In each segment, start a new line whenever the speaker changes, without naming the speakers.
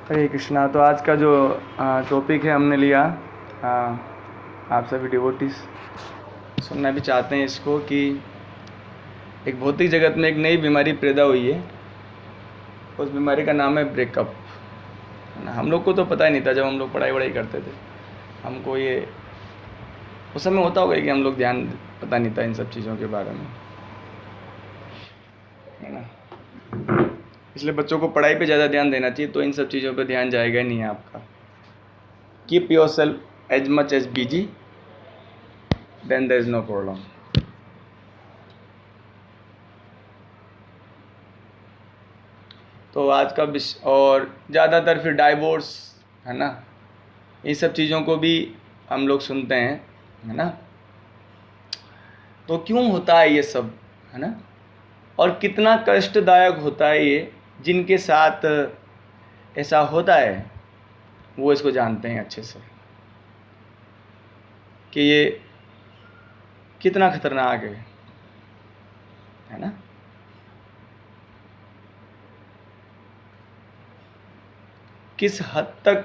हरे कृष्णा। तो आज का जो टॉपिक है हमने लिया, आप सभी डिवोटीज सुनना भी चाहते हैं इसको, कि एक भौतिक जगत में एक नई बीमारी पैदा हुई है। उस बीमारी का नाम है ब्रेकअप। हम लोग को तो पता ही नहीं था जब हम लोग पढ़ाई करते थे। हमको ये उस समय होता होगा कि हम लोग ध्यान पता नहीं था इन सब चीज़ों के बारे में, है ना। इसलिए बच्चों को पढ़ाई पे ज़्यादा ध्यान देना चाहिए, तो इन सब चीज़ों पे ध्यान जाएगा ही नहीं है आपका। Keep yourself as much as busy, then there is no problem. तो आज का और ज़्यादातर फिर डाइवोर्स, है ना, ये सब चीज़ों को भी हम लोग सुनते हैं, है ना। तो क्यों होता है ये सब, है ना, और कितना कष्टदायक होता है ये। जिनके साथ ऐसा होता है वो इसको जानते हैं अच्छे से कि ये कितना खतरनाक है ना। किस हद तक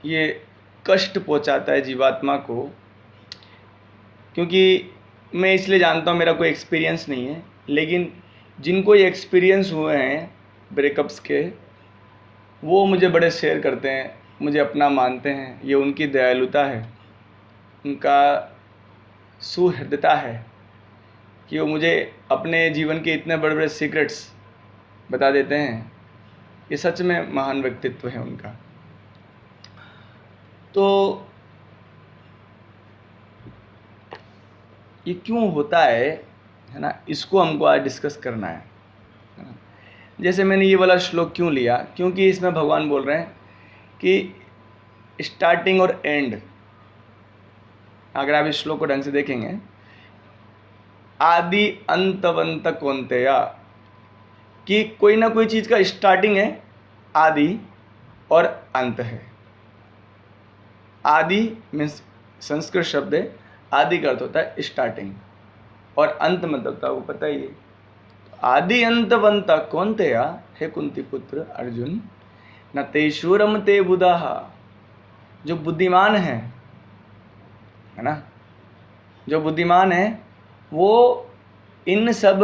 ये कष्ट पहुंचाता है जीवात्मा को। क्योंकि मैं इसलिए जानता हूँ, मेरा कोई एक्सपीरियंस नहीं है, लेकिन जिनको ये एक्सपीरियंस हुए हैं ब्रेकअप्स के, वो मुझे बड़े शेयर करते हैं, मुझे अपना मानते हैं। ये उनकी दयालुता है, उनका सुहृदता है कि वो मुझे अपने जीवन के इतने बड़े बड़े सीक्रेट्स बता देते हैं। ये सच में महान व्यक्तित्व है उनका। तो ये क्यों होता है ना, इसको हमको आज डिस्कस करना है ना। जैसे मैंने ये वाला श्लोक क्यों लिया, क्योंकि इसमें भगवान बोल रहे हैं कि स्टार्टिंग और एंड, अगर आप इस श्लोक को ढंग से देखेंगे, आदि अंतवंत कौन्तेय, कि कोई ना कोई चीज़ का स्टार्टिंग है, आदि, और अंत है। आदि मीन्स संस्कृत शब्द है, आदि का अर्थ होता है स्टार्टिंग, और अंत मतलब था वो पता ही है। आदि अंतवंत कौन्तेय, हे कुंती पुत्र अर्जुन, न तेषु रमते बुधाः, जो बुद्धिमान है ना, जो बुद्धिमान है वो इन सब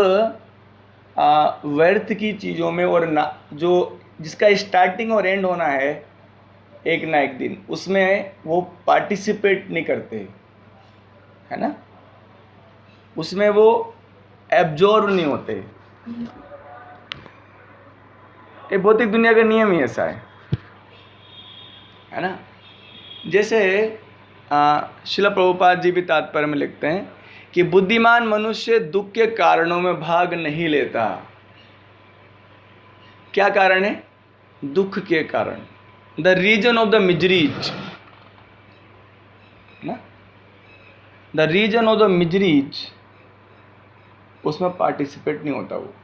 व्यर्थ की चीज़ों में, और ना जो जिसका स्टार्टिंग और एंड होना है एक ना एक दिन, उसमें वो पार्टिसिपेट नहीं करते, है ना, उसमें वो एब्जॉर्व नहीं होते। ये भौतिक दुनिया का नियम ही ऐसा है ना। जैसे श्रील प्रभुपाद जी भी तात्पर्य में लिखते हैं कि बुद्धिमान मनुष्य दुख के कारणों में भाग नहीं लेता। क्या कारण है? दुख के कारण, the reason of the miseries ना, the reason of the miseries, उसमें पार्टिसिपेट नहीं होता वो।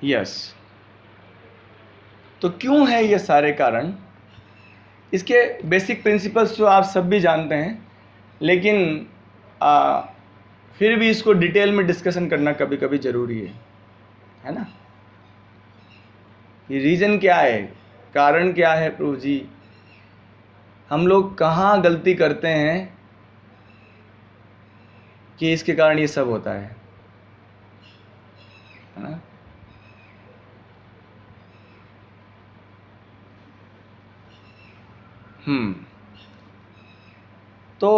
यस। तो क्यों है ये सारे कारण? इसके बेसिक प्रिंसिपल्स तो आप सब भी जानते हैं, लेकिन फिर भी इसको डिटेल में डिस्कशन करना कभी कभी ज़रूरी है ना। ये रीज़न क्या है, कारण क्या है प्रभु जी, हम लोग कहाँ गलती करते हैं कि इसके कारण ये सब होता है ना। तो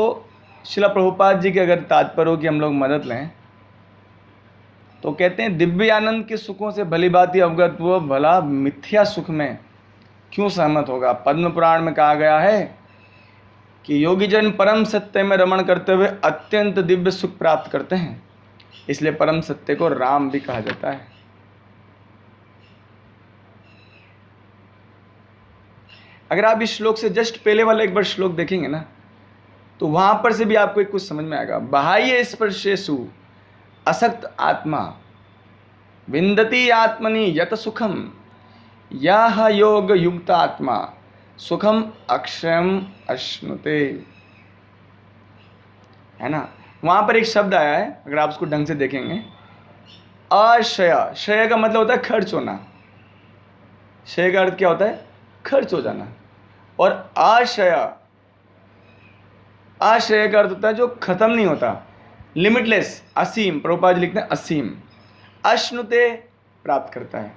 श्रील प्रभुपाद जी के अगर तात्पर्य की हम लोग मदद लें तो कहते हैं, दिव्य आनंद के सुखों से भली भांति अवगत हुआ भला मिथ्या सुख में क्यों सहमत होगा। पद्म पुराण में कहा गया है कि योगी जन परम सत्य में रमण करते हुए अत्यंत दिव्य सुख प्राप्त करते हैं, इसलिए परम सत्य को राम भी कहा जाता है। अगर आप इस श्लोक से जस्ट पहले वाला एक बार श्लोक देखेंगे ना, तो वहां पर से भी आपको एक कुछ समझ में आएगा। बाह्य स्पर्शेषु असक्त आत्मा विन्दति आत्मनि यत सुखम यह योग युक्त आत्मा सुखम अक्षयम अश्नुते। है ना, वहां पर एक शब्द आया है, अगर आप उसको ढंग से देखेंगे, आशय। शय का मतलब होता है खर्च होना। शय का अर्थ क्या होता है? खर्च हो जाना। और आशय, आशय का अर्थ होता है जो खत्म नहीं होता, लिमिटलेस, असीम। प्रभुपाद जी लिखते हैं असीम। अश्नुते, प्राप्त करता है।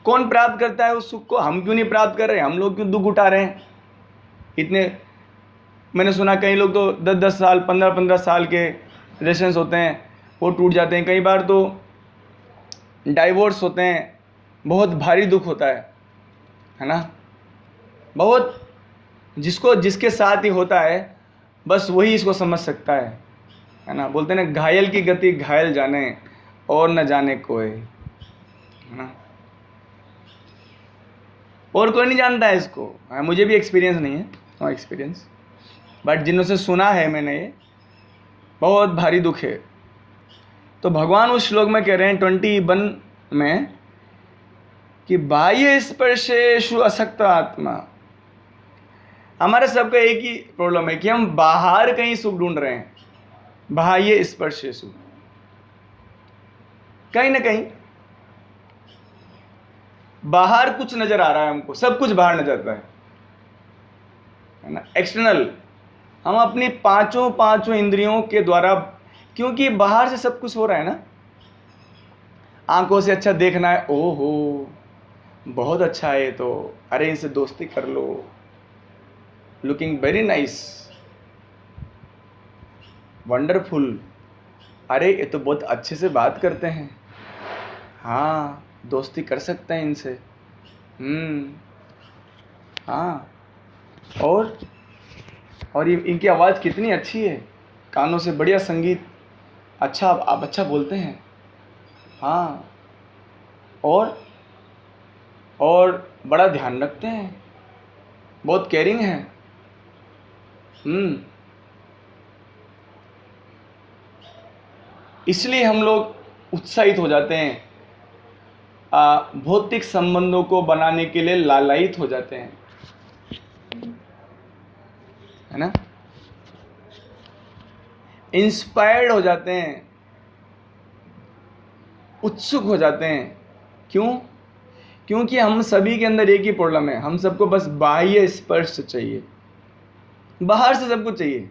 कौन प्राप्त करता है उस सुख को? हम क्यों नहीं प्राप्त कर रहे? हम लोग क्यों दुख उठा रहे हैं इतने? मैंने सुना कई लोग तो 10-10 साल, 15-15 साल के रिलेशंस होते हैं, वो टूट जाते हैं। कई बार तो डाइवोर्स होते हैं, बहुत भारी दुख होता है ना। बहुत, जिसको जिसके साथ ही होता है बस वही इसको समझ सकता है ना। बोलते हैं ना, घायल की गति घायल जाने और न जाने कोई, है ना। और कोई नहीं जानता है इसको। मुझे भी एक्सपीरियंस नहीं है, नो एक्सपीरियंस, बट जिन्हों से सुना है मैंने, ये बहुत भारी दुख है। तो भगवान उस श्लोक में कह रहे हैं 21 में कि बाह्य स्पर्शेषु असक्त आत्मा। हमारे सबका एक ही प्रॉब्लम है कि हम बाहर कहीं सुख ढूंढ रहे हैं, बाह्य स्पर्शेषु, कहीं ना कहीं बाहर कुछ नजर आ रहा है हमको, सब कुछ बाहर नजर आता है ना, एक्सटर्नल। हम अपनी पांचों इंद्रियों के द्वारा, क्योंकि बाहर से सब कुछ हो रहा है ना। आंखों से अच्छा देखना है, ओहो बहुत अच्छा है ये तो, अरे इनसे दोस्ती कर लो, लुकिंग वेरी नाइस, वंडरफुल, अरे ये तो बहुत अच्छे से बात करते हैं, हाँ दोस्ती कर सकते हैं इनसे, हाँ। और ये इनकी आवाज़ कितनी अच्छी है, कानों से बढ़िया संगीत, अच्छा आप अच्छा बोलते हैं, हाँ। और बड़ा ध्यान रखते हैं, बहुत केयरिंग है, इसलिए हम लोग उत्साहित हो जाते हैं, भौतिक संबंधों को बनाने के लिए लालायित हो जाते हैं, है ना, इंस्पायर्ड हो जाते हैं, उत्सुक हो जाते हैं। क्यों? क्योंकि हम सभी के अंदर एक ही प्रॉब्लम है, हम सबको बस बाह्य स्पर्श चाहिए, बाहर से सब कुछ चाहिए।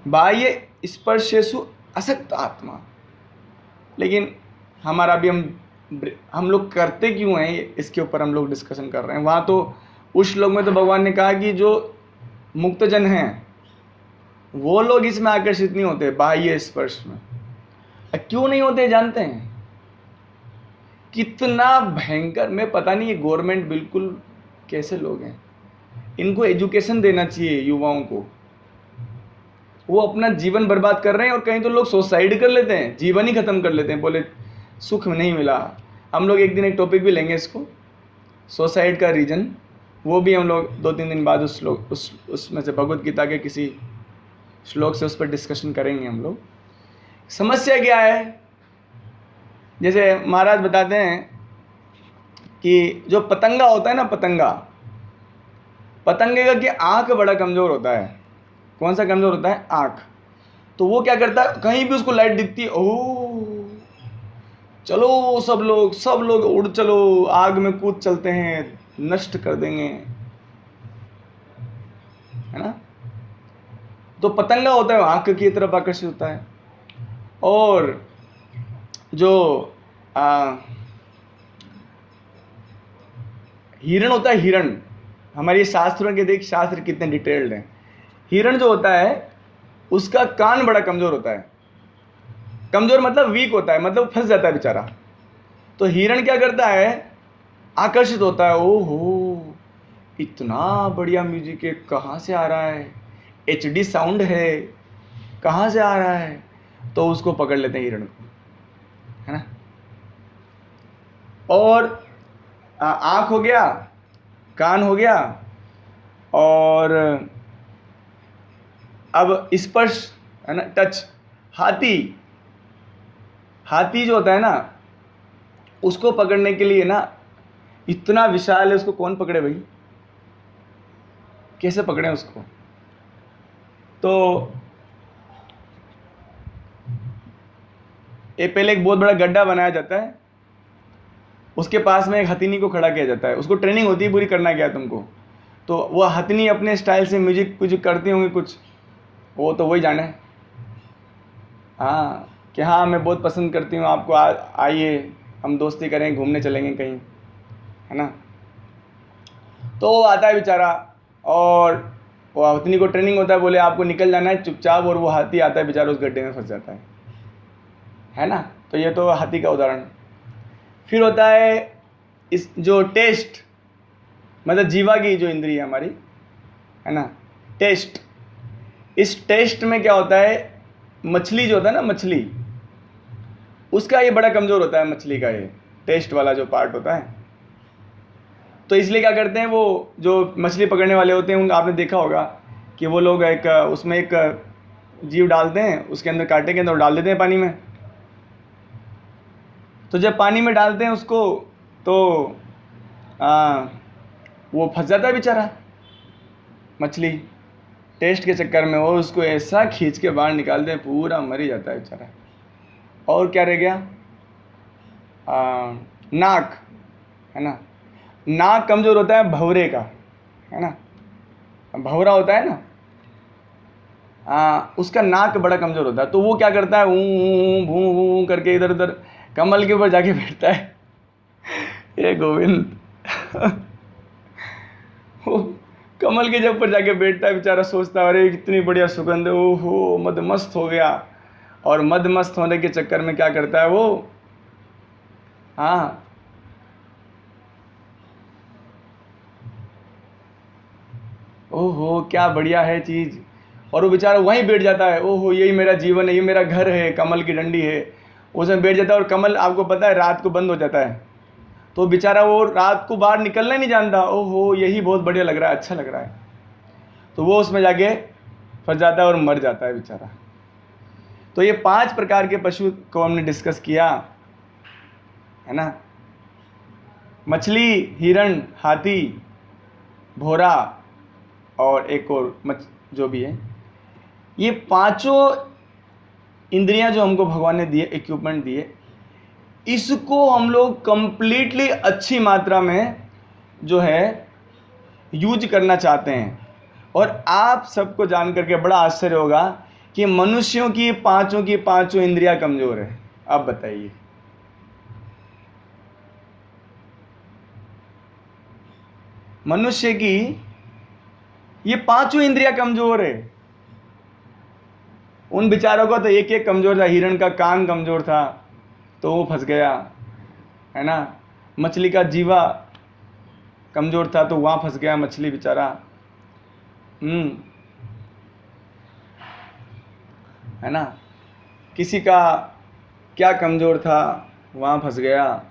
बाह्य स्पर्शेषु असक्त आत्मा। लेकिन हमारा भी हम लोग करते क्यों हैं, इसके ऊपर हम लोग डिस्कशन कर रहे हैं। वहाँ तो उस श्लोक में तो भगवान ने कहा कि जो मुक्तजन हैं वो लोग इसमें आकर्षित नहीं होते, बाह्य स्पर्श में। क्यों नहीं होते जानते हैं? कितना भयंकर, मैं पता नहीं ये गवर्नमेंट बिल्कुल कैसे लोग हैं, इनको एजुकेशन देना चाहिए युवाओं को। वो अपना जीवन बर्बाद कर रहे हैं, और कहीं तो लोग सुसाइड कर लेते हैं, जीवन ही खत्म कर लेते हैं, बोले सुख नहीं मिला। हम लोग एक दिन एक टॉपिक भी लेंगे इसको, सुसाइड का रीजन, वो भी हम लोग 2-3 दिन बाद उसमें से भगवत गीता के किसी श्लोक से उस पर डिस्कशन करेंगे हम लोग। समस्या क्या है? जैसे महाराज बताते हैं कि जो पतंगा होता है ना, पतंगे का कि आँख बड़ा कमज़ोर होता है। कौन सा कमज़ोर होता है? आँख। तो वो क्या करता है, कहीं भी उसको लाइट दिखती है, ओह चलो सब लोग उड़ चलो, आग में कूद चलते हैं, नष्ट कर देंगे, है ना। तो पतंगा होता है आँख की तरफ आकर्षित होता है। और जो हिरण होता है, हिरण, हमारे शास्त्रों के देख शास्त्र कितने डिटेल्ड हैं। हिरण जो होता है उसका कान बड़ा कमज़ोर होता है, कमज़ोर मतलब वीक होता है, मतलब फंस जाता है बेचारा। तो हिरण क्या करता है, आकर्षित होता है, ओहो इतना बढ़िया म्यूजिक है, कहाँ से आ रहा है, HD साउंड है, कहाँ से आ रहा है, तो उसको पकड़ लेते हैं हिरण को, है ना। और आँख हो गया, कान हो गया, और अब स्पर्श, है ना, टच। हाथी जो होता है ना, उसको पकड़ने के लिए ना इतना विशाल है, उसको कौन पकड़े भाई, कैसे पकड़े उसको। तो ये पहले एक बहुत बड़ा गड्ढा बनाया जाता है, उसके पास में एक हथिनी को खड़ा किया जाता है, उसको ट्रेनिंग होती है पूरी, करना क्या है तुमको। तो वो हथिनी अपने स्टाइल से म्यूजिक कुछ करती होंगी कुछ, वो तो वही जाने। हाँ कि हाँ मैं बहुत पसंद करती हूँ आपको, आइए हम दोस्ती करें, घूमने चलेंगे कहीं, है ना। तो वो आता है बेचारा, और वो हथिनी को ट्रेनिंग होता है, बोले आपको निकल जाना है चुपचाप, और वो हाथी आता है बेचारा, उस गड्ढे में फंस जाता है ना। तो ये तो हाथी का उदाहरण। फिर होता है इस जो टेस्ट, मतलब जीवा की जो इंद्रिय है हमारी, है ना, टेस्ट। इस टेस्ट में क्या होता है, मछली जो होता है ना, मछली, उसका ये बड़ा कमज़ोर होता है, मछली का ये टेस्ट वाला जो पार्ट होता है। तो इसलिए क्या करते हैं, वो जो मछली पकड़ने वाले होते हैं, आपने देखा होगा कि वो लोग एक उसमें एक जीव डालते हैं, उसके अंदर कांटे के अंदर डाल देते हैं पानी में। तो जब पानी में डालते हैं उसको, तो वो फंस जाता है बेचारा मछली, टेस्ट के चक्कर में। वो उसको ऐसा खींच के बाहर निकालते हैं, पूरा मर ही जाता है बेचारा। और क्या रह गया, नाक, है ना। नाक कमज़ोर होता है भंवरे का, है ना, भंवरा होता है ना, उसका नाक बड़ा कमज़ोर होता है। तो वो क्या करता है, ऊँ भूँ भूँ करके इधर उधर कमल के ऊपर जाके बैठता है। ये गोविंद वो कमल के जब पर जाके बैठता है बेचारा, सोचता है अरे कितनी बढ़िया सुगंध है, ओहो मदमस्त हो गया। और मदमस्त होने के चक्कर में क्या करता है वो, हाँ ओहो क्या बढ़िया है चीज़, और वो बेचारा वहीं बैठ जाता है, ओहो यही मेरा जीवन है, ये मेरा घर है, कमल की डंडी है, उसमें बैठ जाता है। और कमल आपको पता है रात को बंद हो जाता है, तो बेचारा वो रात को बाहर निकलना नहीं जानता, ओहो यही बहुत बढ़िया लग रहा है, अच्छा लग रहा है। तो वो उसमें जाके फंस जाता है और मर जाता है बेचारा। तो ये 5 प्रकार के पशु को हमने डिस्कस किया, है ना। मछली, हिरण, हाथी, भौरा और एक और जो भी है, ये 5 इंद्रियां जो हमको भगवान ने दिए, इक्विपमेंट दिए, इसको हम लोग कंप्लीटली अच्छी मात्रा में जो है यूज करना चाहते हैं। और आप सबको जान करके बड़ा आश्चर्य होगा कि मनुष्यों की 5 इंद्रियां कमज़ोर है। अब बताइए, मनुष्य की ये 5 इंद्रियां कमज़ोर है। उन बेचारों का तो एक एक कमज़ोर था। हिरण का कान कमज़ोर था तो वो फंस गया, है ना। मछली का जीवा कमज़ोर था तो वहाँ फंस गया मछली बेचारा, है ना। किसी का क्या कमज़ोर था, वहाँ फंस गया।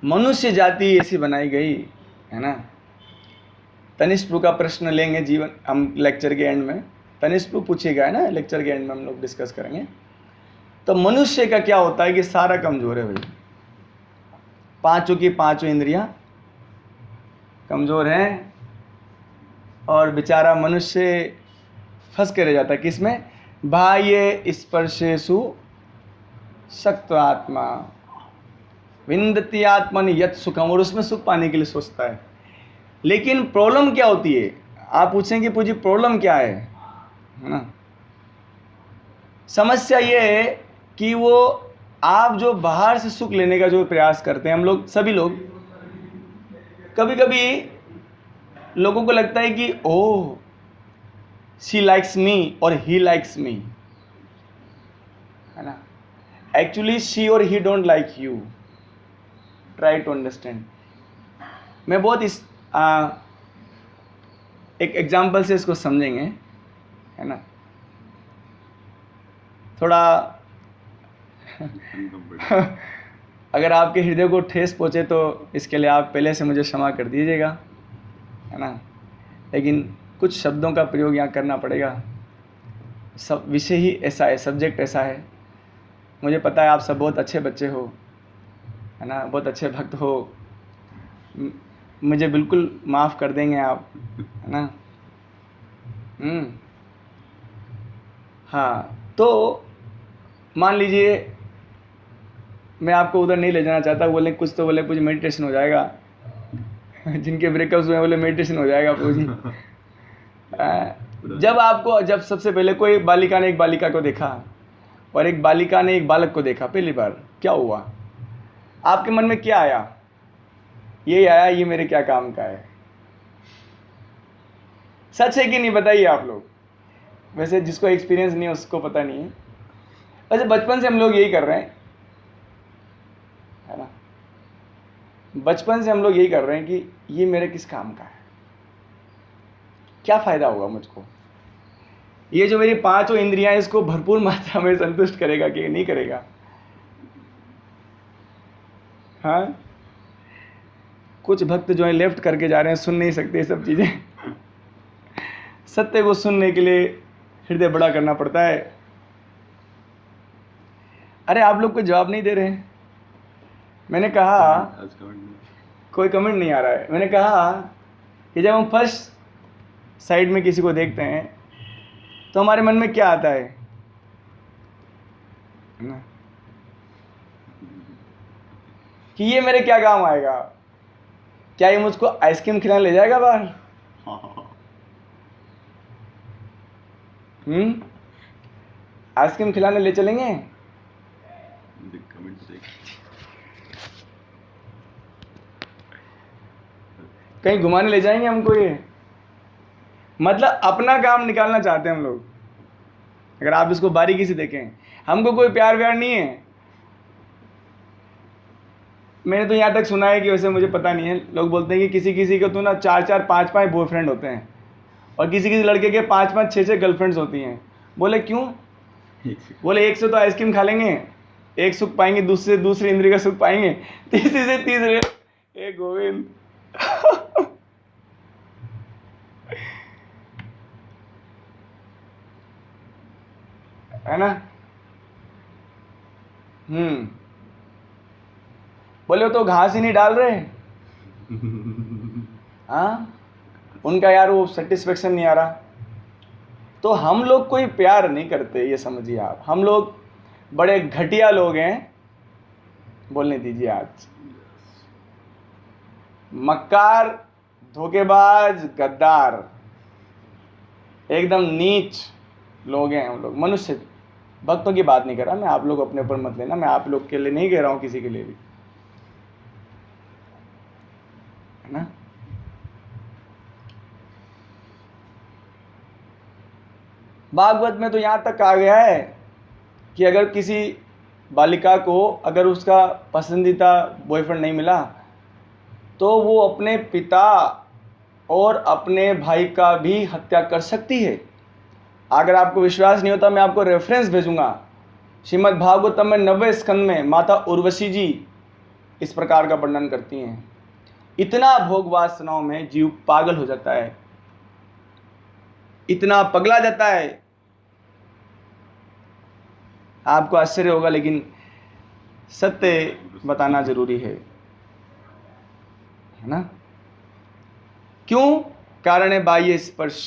मनुष्य जाति ऐसी बनाई गई, है ना। तनिष्क का प्रश्न लेंगे जीवन हम लेक्चर के एंड में, तनिष्क पूछेगा, है ना, लेक्चर के एंड में हम लोग डिस्कस करेंगे। तो मनुष्य का क्या होता है कि सारा कमज़ोर है भाई, 5 की 5 इंद्रियां कमज़ोर हैं, और बेचारा मनुष्य फंस के रह जाता है किसमें, बाह्य स्पर्शेषु शक्त आत्मा विंदति आत्मनि यत् सुखम, और उसमें सुख पाने के लिए सोचता है। लेकिन प्रॉब्लम क्या होती है, आप पूछेंगे पूजी प्रॉब्लम क्या है ना। समस्या ये है कि वो आप जो बाहर से सुख लेने का जो प्रयास करते हैं, हम लोग सभी लोग, कभी कभी लोगों को लगता है कि ओह शी लाइक्स मी और ही लाइक्स मी, है ना। Actually she or he don't like you, try to understand. मैं बहुत एक एग्जाम्पल से इसको समझेंगे, है ना, थोड़ा अगर आपके हृदय को ठेस पहुँचे तो इसके लिए आप पहले से मुझे क्षमा कर दीजिएगा, है ना। लेकिन कुछ शब्दों का प्रयोग यहाँ करना पड़ेगा, सब विषय ही ऐसा है, सब्जेक्ट ऐसा है। मुझे पता है आप सब बहुत अच्छे बच्चे हो, है ना, बहुत अच्छे भक्त हो, मुझे बिल्कुल माफ़ कर देंगे आप, है ना। हाँ, तो मान लीजिए मैं आपको उधर नहीं ले जाना चाहता, बोले कुछ तो बोले कुछ मेडिटेशन हो जाएगा जिनके ब्रेकअप्स हुए बोले मेडिटेशन हो जाएगा पूजी। जब सबसे पहले कोई बालिका ने एक बालिका को देखा और एक बालिका ने एक बालक को देखा पहली बार, क्या हुआ आपके मन में, क्या आया? ये आया ये मेरे क्या काम का है। सच है कि नहीं बताइए आप लोग। वैसे जिसको एक्सपीरियंस नहीं है उसको पता नहीं है, वैसे बचपन से हम लोग यही कर रहे हैं, है ना। बचपन से हम लोग यही कर रहे हैं कि ये मेरे किस काम का है, क्या फायदा होगा मुझको, ये जो मेरी पांचों इंद्रियां इसको भरपूर मात्रा में संतुष्ट करेगा कि नहीं करेगा। हाँ, कुछ भक्त जो है लेफ्ट करके जा रहे हैं, सुन नहीं सकते ये सब चीजें। सत्य को सुनने के लिए हृदय बड़ा करना पड़ता है। अरे आप लोग को जवाब नहीं दे रहे हैं। मैंने कहा, कोई कमेंट नहीं आ रहा है। मैंने कहा कि जब हम फर्स्ट साइड में किसी को देखते हैं तो हमारे मन में क्या आता है ना, कि ये मेरे क्या काम आएगा, क्या ये मुझको आइसक्रीम खिलाने ले जाएगा बाहर? आइसक्रीम खिलाने ले चलेंगे? कहीं घुमाने ले जाएंगे हमको? ये मतलब अपना काम निकालना चाहते हैं हम लोग। अगर आप इसको बारीकी से देखें, हमको कोई प्यार व्यार नहीं है। मैंने तो यहाँ तक सुना है कि वैसे मुझे पता नहीं है, लोग बोलते हैं कि किसी किसी को तो ना 4-4 5-5 बॉयफ्रेंड होते हैं और किसी किसी लड़के के 5-5 6-6 गर्लफ्रेंड्स होती हैं। बोले क्यों? बोले एक से तो आइसक्रीम खा लेंगे, एक सुख पाएंगे, दूसरी इंद्रिय का सुख पाएंगे, तीसरी से तीसरे ए गोविंद। है ना। बोले वो तो घास ही नहीं डाल रहे। हाँ, उनका यार वो सेटिस्फेक्शन नहीं आ रहा। तो हम लोग कोई प्यार नहीं करते, ये समझिए आप। हम लोग बड़े घटिया लोग हैं। बोलने दीजिए आज। मक्कार, धोखेबाज, गद्दार, एकदम नीच लोग हैं हम लोग। मनुष्य, भक्तों की बात नहीं कर रहा मैं, आप लोग अपने ऊपर मत लेना, मैं आप लोग के लिए नहीं कह रहा हूं, किसी के लिए भी, है ना। भागवत में तो यहां तक कहा गया है कि अगर किसी बालिका को अगर उसका पसंदीदा बॉयफ्रेंड नहीं मिला तो वो अपने पिता और अपने भाई का भी हत्या कर सकती है। अगर आपको विश्वास नहीं होता मैं आपको रेफरेंस भेजूंगा। श्रीमद् भागवतम में 90 स्कंद में माता उर्वशी जी इस प्रकार का वर्णन करती हैं। इतना भोग वासनाओं में जीव पागल हो जाता है, इतना पगला जाता है, आपको आश्चर्य होगा, लेकिन सत्य बताना जरूरी है ना। क्यों? कारण है बाह्य स्पर्श।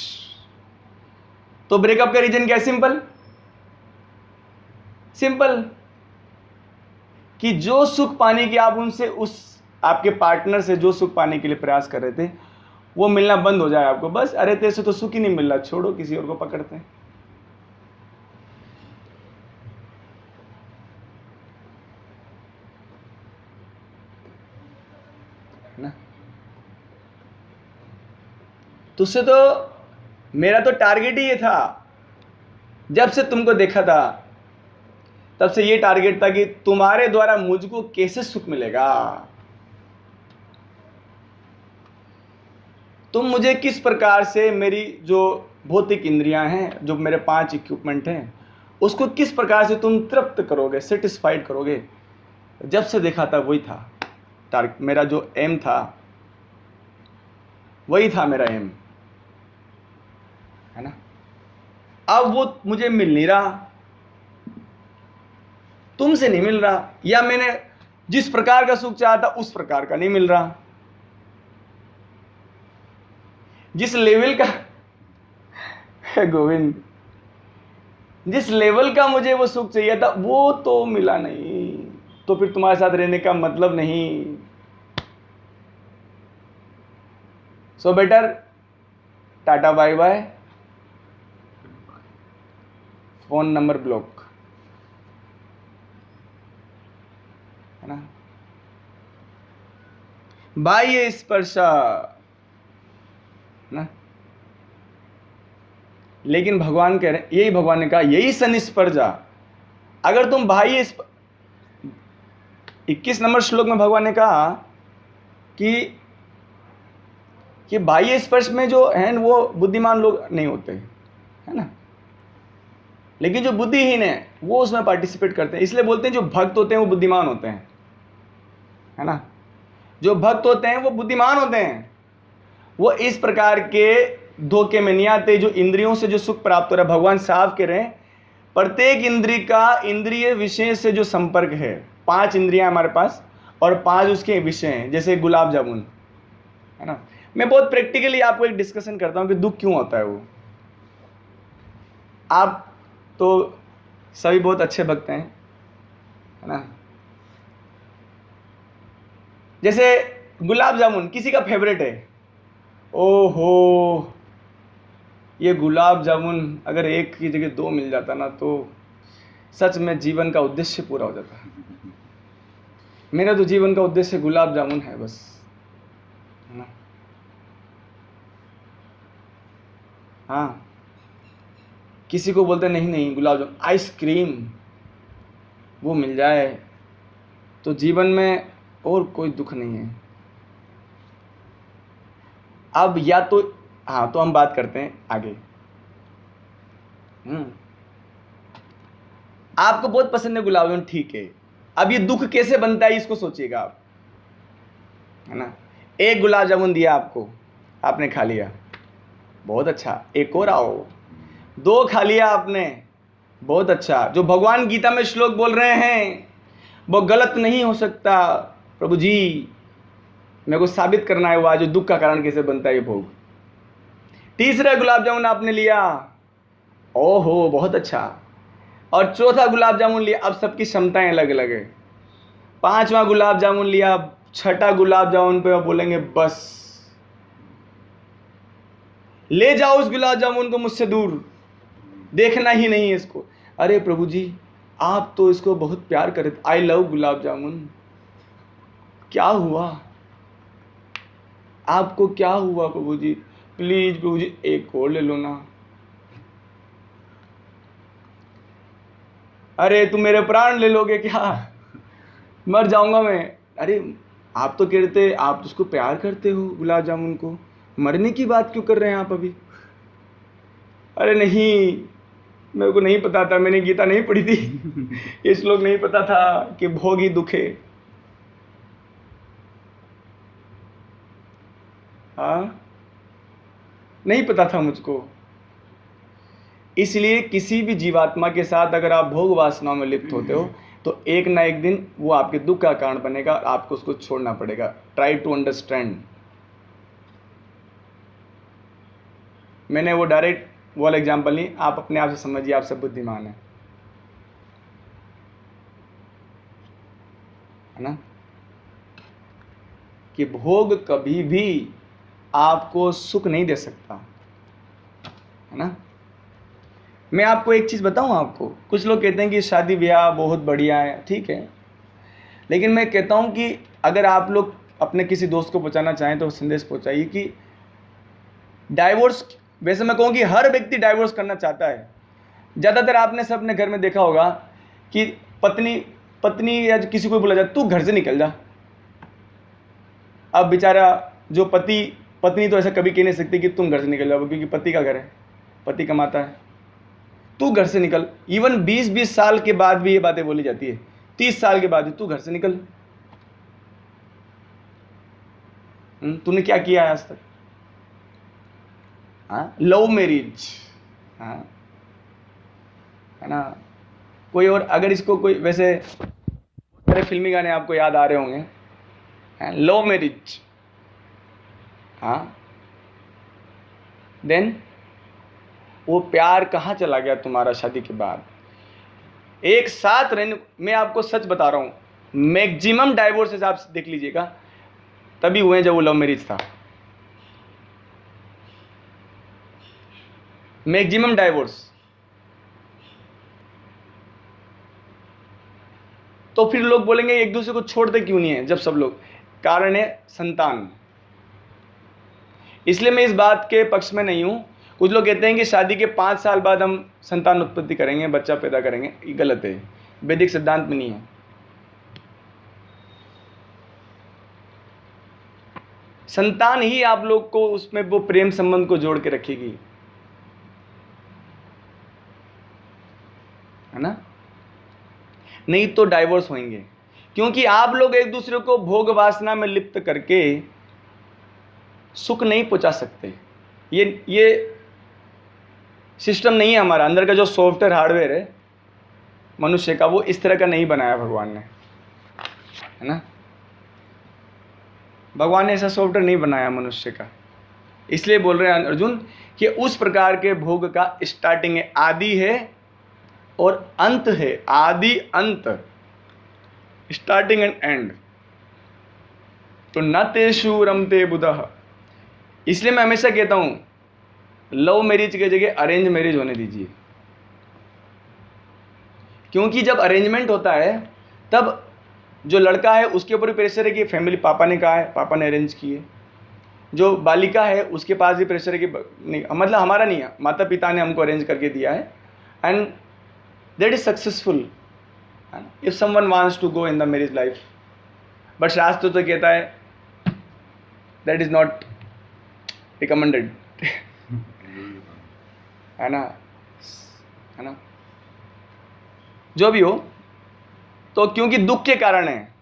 तो ब्रेकअप का रीजन क्या है? सिंपल कि जो सुख पाने की आप उनसे, उस आपके पार्टनर से जो सुख पाने के लिए प्रयास कर रहे थे वो मिलना बंद हो जाए आपको। बस अरे तेरे से तो सुख ही नहीं मिल रहा, छोड़ो, किसी और को पकड़ते हैं ना। तुझसे तो मेरा तो टारगेट ही ये था, जब से तुमको देखा था तब से ये टारगेट था कि तुम्हारे द्वारा मुझको कैसे सुख मिलेगा, तुम मुझे किस प्रकार से मेरी जो भौतिक इंद्रियां हैं, जो मेरे 5 इक्विपमेंट हैं, उसको किस प्रकार से तुम तृप्त करोगे, सेटिस्फाइड करोगे। जब से देखा था वही था टारगेट, मेरा जो एम था वही था मेरा एम, है ना। अब वो मुझे मिल नहीं रहा, तुमसे नहीं मिल रहा, या मैंने जिस प्रकार का सुख चाहता उस प्रकार का नहीं मिल रहा। जिस लेवल का गोविंद, जिस लेवल का मुझे वो सुख चाहिए था वो तो मिला नहीं, तो फिर तुम्हारे साथ रहने का मतलब नहीं। So better tata bye bye, phone number block, है ना। बाह्य स्पर्श ना, लेकिन भगवान कह रहे हैं, यही भगवान ने कहा, यही संस्पर्जा। अगर तुम बाह्य 21 नंबर श्लोक में भगवान ने कहा कि बाह्य स्पर्श में जो है वो बुद्धिमान लोग नहीं होते, है ना, लेकिन जो बुद्धिहीन है वो उसमें पार्टिसिपेट करते हैं। इसलिए बोलते हैं जो भक्त होते हैं वो बुद्धिमान होते हैं, है ना। जो भक्त होते हैं वो बुद्धिमान होते हैं, वो इस प्रकार के धोखे में नहीं आते। जो इंद्रियों से जो सुख प्राप्त हो रहा है, भगवान साफ कह रहे हैं, प्रत्येक इंद्रिय का इंद्रिय विषय से जो संपर्क है, 5 इंद्रियां हमारे पास और 5 उसके विषय हैं, जैसे गुलाब जामुन, है ना। मैं बहुत प्रैक्टिकली आपको एक डिस्कशन करता हूं कि दुख क्यों होता है। वो आप तो सभी बहुत अच्छे भक्त हैं, है ना। जैसे गुलाब जामुन किसी का फेवरेट है, ओहो, ये गुलाब जामुन अगर एक की जगह 2 मिल जाता ना तो सच में जीवन का उद्देश्य पूरा हो जाता। मेरा तो जीवन का उद्देश्य गुलाब जामुन है बस, है ना। हाँ, किसी को बोलते नहीं नहीं गुलाब जामुन, आइसक्रीम वो मिल जाए तो जीवन में और कोई दुख नहीं है। अब या तो हाँ, तो हम बात करते हैं आगे। आपको बहुत पसंद है गुलाब जामुन, ठीक है। अब ये दुख कैसे बनता है इसको सोचिएगा आप, है ना। एक गुलाब जामुन दिया आपको, आपने खा लिया, बहुत अच्छा, एक और आओ, 2 खा लिया आपने, बहुत अच्छा। जो भगवान गीता में श्लोक बोल रहे हैं वो गलत नहीं हो सकता, प्रभु जी मेरे को साबित करना है वो आज दुख का कारण कैसे बनता है ये भोग। तीसरा गुलाब जामुन आपने लिया, ओहो बहुत अच्छा, और चौथा गुलाब जामुन लिया, अब सबकी क्षमताएं अलग अलग है। 5वां गुलाब जामुन लिया, 6ठा गुलाब जामुन पे आप बोलेंगे बस ले जाओ उस गुलाब जामुन को मुझसे दूर, देखना ही नहीं है इसको। अरे प्रभु जी आप तो इसको बहुत प्यार करे, आई लव गुलाब जामुन। क्या हुआ आपको, क्या हुआ प्रभु जी, प्लीज प्रभु जी एक और ले लो ना। अरे तुम मेरे प्राण ले लोगे क्या, मर जाऊंगा मैं। अरे आप तो कहते आप तो उसको प्यार करते हो गुलाब जामुन को, मरने की बात क्यों कर रहे हैं आप अभी। अरे नहीं मेरे को नहीं पता था, मैंने गीता नहीं पढ़ी थी ये श्लोक नहीं पता था कि भोग ही दुख है। हाँ नहीं पता था मुझको। इसलिए किसी भी जीवात्मा के साथ अगर आप भोग वासनाओं में लिप्त होते हो तो एक ना एक दिन वो आपके दुख का कारण बनेगा, आपको उसको छोड़ना पड़ेगा। Try to understand. मैंने वो डायरेक्ट वो वाला एग्जाम्पल नहीं, आप अपने आप से समझिए, आप सब बुद्धिमान है ना। कि भोग कभी भी आपको सुख नहीं दे सकता, है ना। मैं आपको एक चीज़ बताऊं आपको, कुछ लोग कहते हैं कि शादी ब्याह बहुत बढ़िया है, ठीक है, लेकिन मैं कहता हूं कि अगर आप लोग अपने किसी दोस्त को पहुंचाना चाहें तो संदेश पहुंचाइए कि डाइवोर्स, वैसे मैं कहूँ कि हर व्यक्ति डाइवोर्स करना चाहता है। ज़्यादातर आपने सब अपने घर में देखा होगा कि पत्नी या किसी को बोला जाए तू घर से निकल जा। अब बेचारा जो पत्नी तो ऐसा कभी कह नहीं सकती कि तुम घर से निकल जाओ, क्योंकि पति का घर है, पति कमाता है, तू घर से निकल। इवन 20-20 साल के बाद भी ये बातें बोली जाती है, 30 साल के बाद भी तू घर से निकल। तूने क्या किया है आज तक। हाँ लव मैरिज, हाँ है ना। कोई और अगर इसको कोई वैसे सारे फिल्मी गाने आपको याद आ रहे होंगे। लव मैरिज, हाँ, देन वो प्यार कहाँ चला गया तुम्हारा शादी के बाद? एक साथ रहने, मैं आपको सच बता रहा हूँ, मैक्सिमम डाइवोर्सेस आप देख लीजिएगा तभी हुए जब वो लव मैरिज था। Maximum divorce. तो फिर लोग बोलेंगे एक दूसरे को छोड़ते क्यों नहीं है जब सब लोग, कारण है संतान। इसलिए मैं इस बात के पक्ष में नहीं हूं। कुछ लोग कहते हैं कि शादी के 5 साल बाद हम संतान उत्पत्ति करेंगे, बच्चा पैदा करेंगे, ये गलत है, वैदिक सिद्धांत में नहीं है। संतान ही आप लोग को उसमें वो प्रेम संबंध को जोड़ के रखेगी, है ना? नहीं तो डाइवोर्स होंगे, क्योंकि आप लोग एक दूसरे को भोग वासना में लिप्त करके सुख नहीं पहुंचा सकते। ये सिस्टम नहीं है हमारा। अंदर का जो सॉफ्टवेयर हार्डवेयर है मनुष्य का, वो इस तरह का नहीं बनाया भगवान ने, है ना? भगवान ने ऐसा सॉफ्टवेयर नहीं बनाया मनुष्य का। इसलिए बोल रहे हैं अर्जुन कि उस प्रकार के भोग का स्टार्टिंग है, आदि है और अंत है। आदि अंत, स्टार्टिंग एंड एंड। तो न तेषु रमते बुधः। इसलिए मैं हमेशा कहता हूं लव मैरिज की जगह अरेंज मैरिज होने दीजिए, क्योंकि जब अरेंजमेंट होता है तब जो लड़का है उसके ऊपर भी प्रेशर है कि फैमिली पापा ने कहा है, पापा ने अरेंज किए। जो बालिका है उसके पास भी प्रेशर है कि नहीं, मतलब हमारा नहीं है, माता पिता ने हमको अरेंज करके दिया है, and that is successful if someone wants to go in the marriage life. But शास्त्र तो कहता है दैट इज नॉट रिकमेंडेड, है ना? है ना? जो भी हो, तो क्योंकि दुख के कारण है,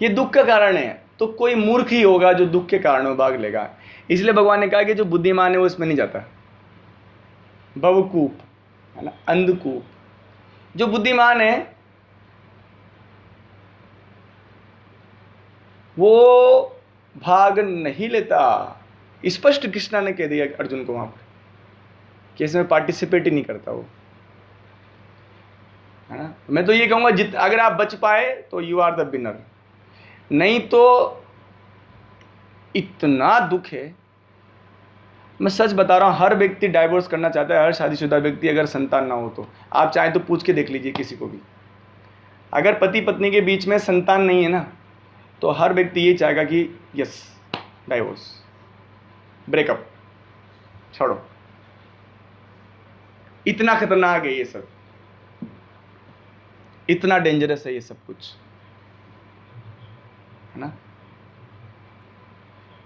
ये दुख का कारण है, तो कोई मूर्ख ही होगा जो दुख के कारण में भाग लेगा। इसलिए भगवान ने कहा कि जो बुद्धिमान है वो इसमें नहीं जाता। भवकूप, है ना, अंधकूप। जो बुद्धिमान है वो भाग नहीं लेता। स्पष्ट कृष्णा ने कह दिया अर्जुन को वहां पर कि इसमें पार्टिसिपेट ही नहीं करता वो, है ना? मैं तो ये कहूंगा अगर आप बच पाए तो यू आर द विनर, नहीं तो इतना दुख है। मैं सच बता रहा हूं, हर व्यक्ति डाइवोर्स करना चाहता है, हर शादीशुदा व्यक्ति, अगर संतान ना हो तो। आप चाहें तो पूछ के देख लीजिए किसी को भी, अगर पति पत्नी के बीच में संतान नहीं है ना, तो हर व्यक्ति ये चाहेगा कि यस डाइवोर्स, ब्रेकअप, छोड़ो। इतना खतरनाक है ये सब, इतना डेंजरस है ये सब कुछ, है ना?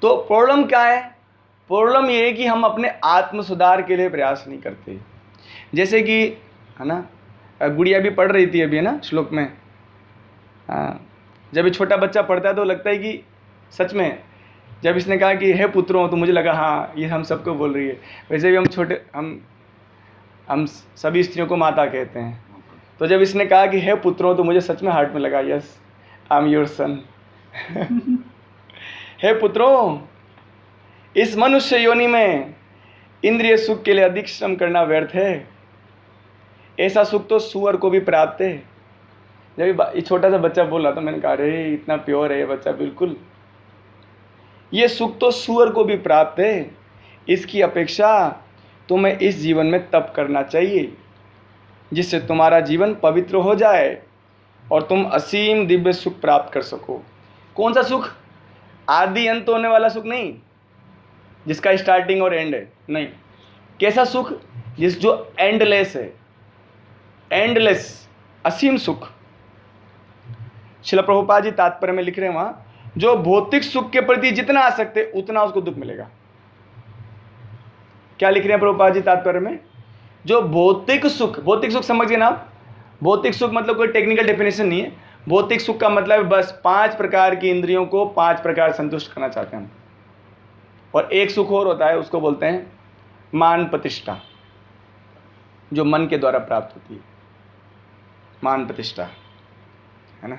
तो प्रॉब्लम क्या है? प्रॉब्लम ये है कि हम अपने आत्म सुधार के लिए प्रयास नहीं करते। जैसे कि, है ना, गुड़िया भी पढ़ रही थी अभी, है ना, श्लोक में। जब ये छोटा बच्चा पढ़ता है तो लगता है कि सच में, जब इसने कहा कि हे पुत्रों, तो मुझे लगा हाँ ये हम सबको बोल रही है। वैसे भी हम छोटे, हम सभी स्त्रियों को माता कहते हैं। तो जब इसने कहा कि हे पुत्रों, तो मुझे सच में हार्ट में लगा, yes I am your son. हे पुत्रों, इस मनुष्य योनि में इंद्रिय सुख के लिए अधिक श्रम करना व्यर्थ है। ऐसा सुख तो सुअर को भी प्राप्त है। जब ये छोटा सा बच्चा बोल रहा था, मैंने कहा अरे इतना प्योर है ये बच्चा, बिल्कुल। ये सुख तो सुअर को भी प्राप्त है। इसकी अपेक्षा तुम्हें इस जीवन में तप करना चाहिए, जिससे तुम्हारा जीवन पवित्र हो जाए और तुम असीम दिव्य सुख प्राप्त कर सको। कौन सा सुख? आदि अंत होने वाला सुख नहीं, जिसका स्टार्टिंग और एंड है, नहीं। कैसा सुख? जो एंडलेस है, एंडलेस, असीम सुख। श्रील प्रभुपाद जी तात्पर्य में लिख रहे हैं वहां, जो भौतिक सुख के प्रति जितना आसक्त है उतना उसको दुख मिलेगा। क्या लिख रहे हैं प्रभुपाद जी तात्पर्य में? जो भौतिक सुख समझिए ना आप। भौतिक सुख मतलब कोई टेक्निकल डेफिनेशन नहीं है। भौतिक सुख का मतलब बस 5 प्रकार की इंद्रियों को 5 प्रकार संतुष्ट करना चाहते हैं हम। और एक सुख और होता है, उसको बोलते हैं मान प्रतिष्ठा, जो मन के द्वारा प्राप्त होती है, मान प्रतिष्ठा। है ना।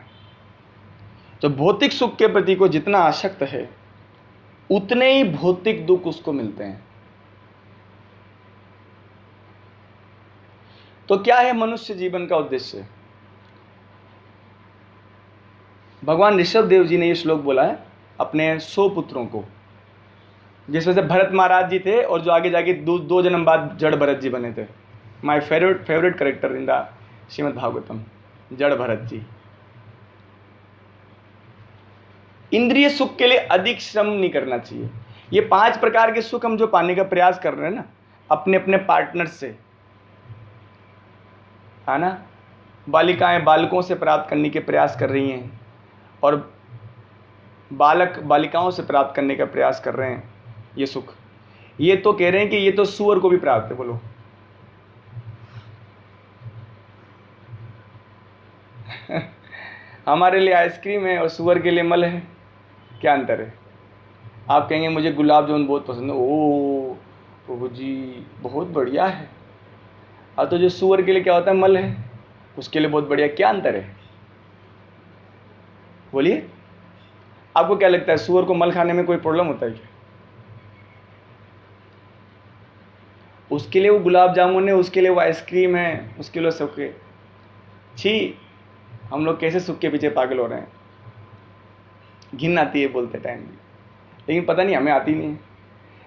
तो भौतिक सुख के प्रति को जितना आसक्त है उतने ही भौतिक दुख उसको मिलते हैं। तो क्या है मनुष्य जीवन का उद्देश्य? भगवान ऋषभ देव जी ने ये श्लोक बोला है अपने 100 पुत्रों को, जिसमें से भरत महाराज जी थे और जो आगे जाके दो जन्म बाद जड़ भरत जी बने थे। My favourite character in the Shrimad Bhagavatam, जड़ भरत जी। इंद्रिय सुख के लिए अधिक श्रम नहीं करना चाहिए। ये 5 प्रकार के सुख हम जो पाने का प्रयास कर रहे हैं ना अपने अपने पार्टनर से, है ना, बालिकाएं बालकों से प्राप्त करने के प्रयास कर रही हैं और बालक बालिकाओं से प्राप्त करने का प्रयास कर रहे हैं ये सुख। ये तो कह रहे हैं कि ये तो सुअर को भी प्राप्त है। बोलो हमारे लिए आइसक्रीम है और सुअर के लिए मल है, क्या अंतर है? आप कहेंगे मुझे गुलाब जामुन बहुत पसंद है। ओ प्रभु जी बहुत बढ़िया है। और तो जो सुअर के लिए क्या होता है, मल है, उसके लिए बहुत बढ़िया, क्या अंतर है? बोलिए, आपको क्या लगता है सुअर को मल खाने में कोई प्रॉब्लम होता है क्या? उसके लिए वो गुलाब जामुन है, उसके लिए वो आइसक्रीम है, उसके लिए सुख है। छी, हम लोग कैसे सुख के पीछे पागल हो रहे हैं। घिन आती है बोलते टाइम में, लेकिन पता नहीं हमें आती नहीं है।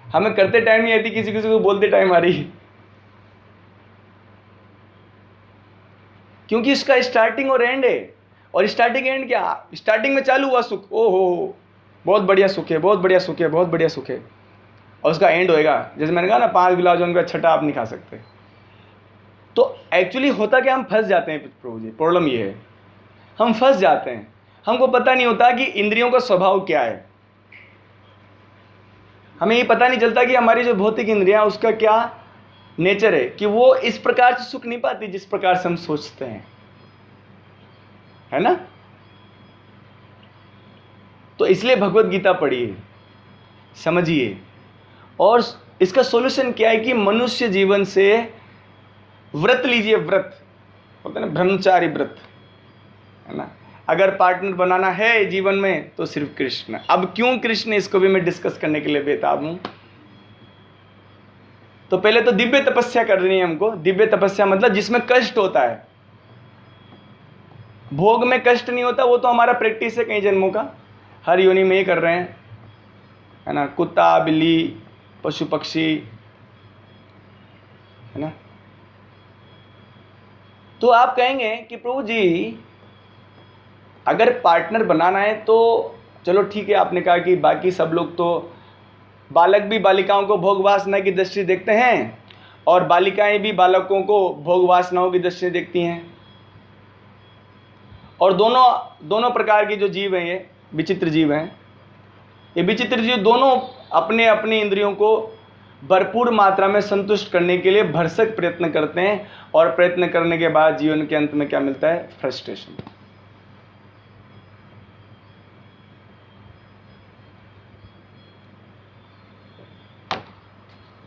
हमें करते टाइम नहीं आती, किसी किसी को बोलते टाइम आ रही है। क्योंकि इसका स्टार्टिंग और एंड है। और स्टार्टिंग एंड क्या? स्टार्टिंग में चालू हुआ सुख, ओ हो बहुत बढ़िया सुख है, बहुत बढ़िया सुख है, बहुत बढ़िया सुख है, और उसका एंड होएगा जैसे मैंने कहा ना 5 गुलाब जामुन का छठा आप नहीं खा सकते। तो एक्चुअली होता क्या, हम फंस जाते हैं प्रभु जी। प्रॉब्लम ये है हम फंस जाते हैं, हमको पता नहीं होता कि इंद्रियों का स्वभाव क्या है। हमें ये पता नहीं चलता कि हमारी जो भौतिक इंद्रियां उसका क्या नेचर है, कि वो इस प्रकार से सुख नहीं पाती जिस प्रकार से हम सोचते हैं, है ना। तो इसलिए भगवत गीता पढ़िए, समझिए, और इसका सॉल्यूशन क्या है कि मनुष्य जीवन से व्रत लीजिए। व्रत बोलते हैं ना, ब्रह्मचारी व्रत, है ना। अगर पार्टनर बनाना है जीवन में तो सिर्फ कृष्ण। अब क्यों कृष्ण, इसको भी मैं डिस्कस करने के लिए बेताब हूं। तो पहले तो दिव्य तपस्या करनी है हमको। दिव्य तपस्या मतलब जिसमें कष्ट होता है। भोग में कष्ट नहीं होता, वो तो हमारा प्रैक्टिस है कई जन्मों का, हर योनि में ये कर रहे हैं, है ना। कुत्ता, बिल्ली, पशु पक्षी, है ना। तो आप कहेंगे कि प्रभु जी अगर पार्टनर बनाना है तो चलो ठीक है, आपने कहा कि बाकी सब लोग तो बालक भी बालिकाओं को भोग वासना की दृष्टि देखते हैं और बालिकाएं भी बालकों को भोग वासनाओं की दृष्टि देखती हैं, और दोनों प्रकार के जो जीव हैं, ये विचित्र जीव हैं। ये विचित्र जीव दोनों अपने अपनी इंद्रियों को भरपूर मात्रा में संतुष्ट करने के लिए भरसक प्रयत्न करते हैं, और प्रयत्न करने के बाद जीवन के अंत में क्या मिलता है? फ्रस्ट्रेशन।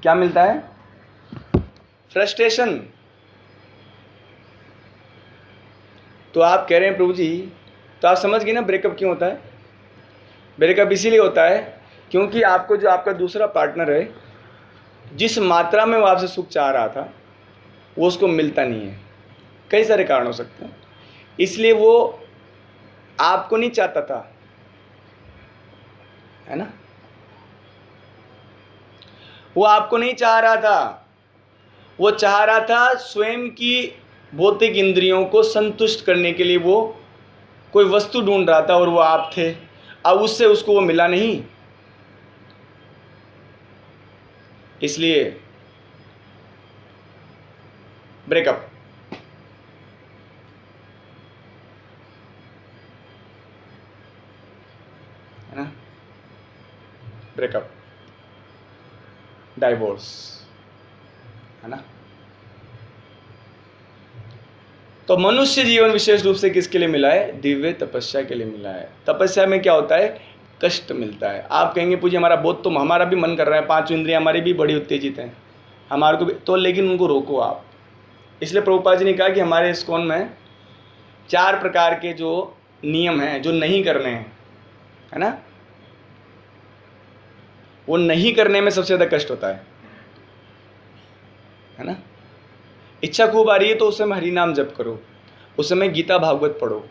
क्या मिलता है? फ्रस्ट्रेशन। तो आप कह रहे हैं प्रभु जी, तो आप समझ गए ना ब्रेकअप क्यों होता है। ब्रेकअप इसीलिए होता है क्योंकि आपको जो आपका दूसरा पार्टनर है, जिस मात्रा में वो आपसे सुख चाह रहा था वो उसको मिलता नहीं है। कई सारे कारण हो सकते हैं, इसलिए वो आपको नहीं चाहता था, है ना। वो आपको नहीं चाह रहा था, वो चाह रहा था स्वयं की भौतिक इंद्रियों को संतुष्ट करने के लिए वो कोई वस्तु ढूंढ रहा था, और वो आप थे। अब उससे उसको वो मिला नहीं, इसलिए ब्रेकअप। है ना, ब्रेकअप, डाइवोर्स, है ना। तो मनुष्य जीवन विशेष रूप से किसके लिए मिला है? दिव्य तपस्या के लिए मिला है। तपस्या में क्या होता है? कष्ट मिलता है। आप कहेंगे पूजी हमारा बहुत, तो हमारा भी मन कर रहा है, 5 इंद्रियां हमारी भी बड़ी उत्तेजित हैं, हमारे को भी तो, लेकिन उनको रोको आप। इसलिए प्रभुपाद जी ने कहा कि हमारे इस्कॉन में 4 प्रकार के जो नियम हैं जो नहीं करने हैं, है ना। वो नहीं करने में सबसे ज़्यादा कष्ट होता है ना। इच्छा खूब आ रही है तो उस समय हरि नाम जप करो, उस समय गीता भागवत पढ़ो,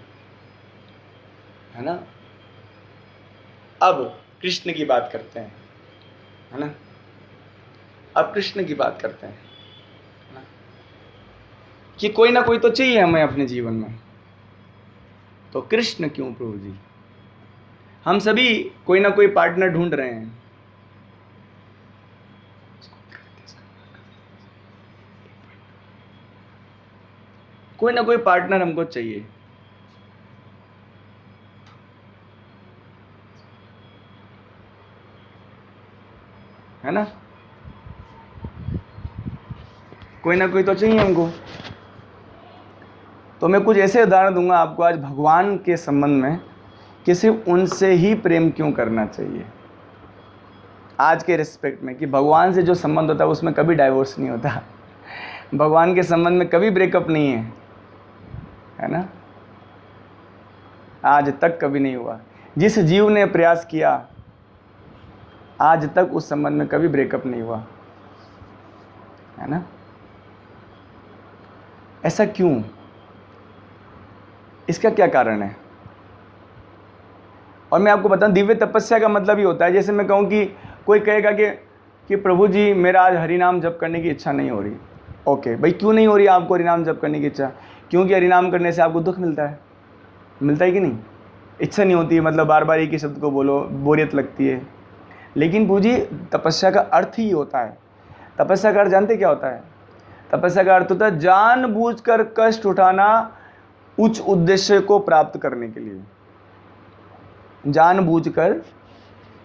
है ना। अब कृष्ण की बात करते हैं, है ना। अब कृष्ण की बात करते हैं, है ना, कि कोई ना कोई तो चाहिए हमें अपने जीवन में। तो कृष्ण क्यों प्रभु जी? हम सभी कोई ना कोई पार्टनर ढूंढ रहे हैं। कोई ना कोई पार्टनर हमको चाहिए, है ना। कोई ना कोई तो चाहिए हमको। तो मैं कुछ ऐसे उदाहरण दूंगा आपको आज भगवान के संबंध में कि सिर्फ उनसे ही प्रेम क्यों करना चाहिए आज के रिस्पेक्ट में, कि भगवान से जो संबंध होता है उसमें कभी डाइवोर्स नहीं होता, भगवान के संबंध में कभी ब्रेकअप नहीं है ना। आज तक कभी नहीं हुआ। जिस जीव ने प्रयास किया आज तक उस संबंध में कभी ब्रेकअप नहीं हुआ, है ना। ऐसा क्यों? इसका क्या कारण है? और मैं आपको बताऊं, दिव्य तपस्या का मतलब ही होता है, जैसे मैं कहूं कि कोई कहेगा कि प्रभु जी मेरा आज हरिनाम जप करने की इच्छा नहीं हो रही। ओके भाई, क्यों नहीं हो रही आपको हरिनाम जप करने की इच्छा? क्योंकि हरिनाम करने से आपको दुख मिलता है कि नहीं? इच्छा नहीं होती, मतलब बार बार एक ही शब्द को बोलो, बोरियत लगती है। लेकिन पूजी तपस्या का अर्थ ही होता है। तपस्या का अर्थ जानते क्या होता है? तपस्या का अर्थ होता है जानबूझकर कष्ट उठाना उच्च उद्देश्य को प्राप्त करने के लिए। जानबूझकर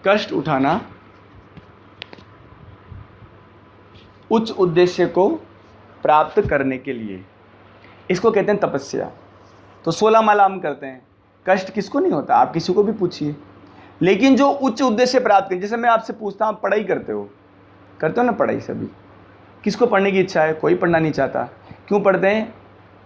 कष्ट उठाना उच्च उद्देश्य को प्राप्त करने के लिए, इसको कहते हैं तपस्या। तो 16 माला हम करते हैं, कष्ट किसको नहीं होता? आप किसी को भी पूछिए। लेकिन जो उच्च उद्देश्य प्राप्त करें, जैसे मैं आपसे पूछता हूँ, आप पढ़ाई करते हो ना पढ़ाई? सभी किसको पढ़ने की इच्छा है? कोई पढ़ना नहीं चाहता। क्यों पढ़ते हैं?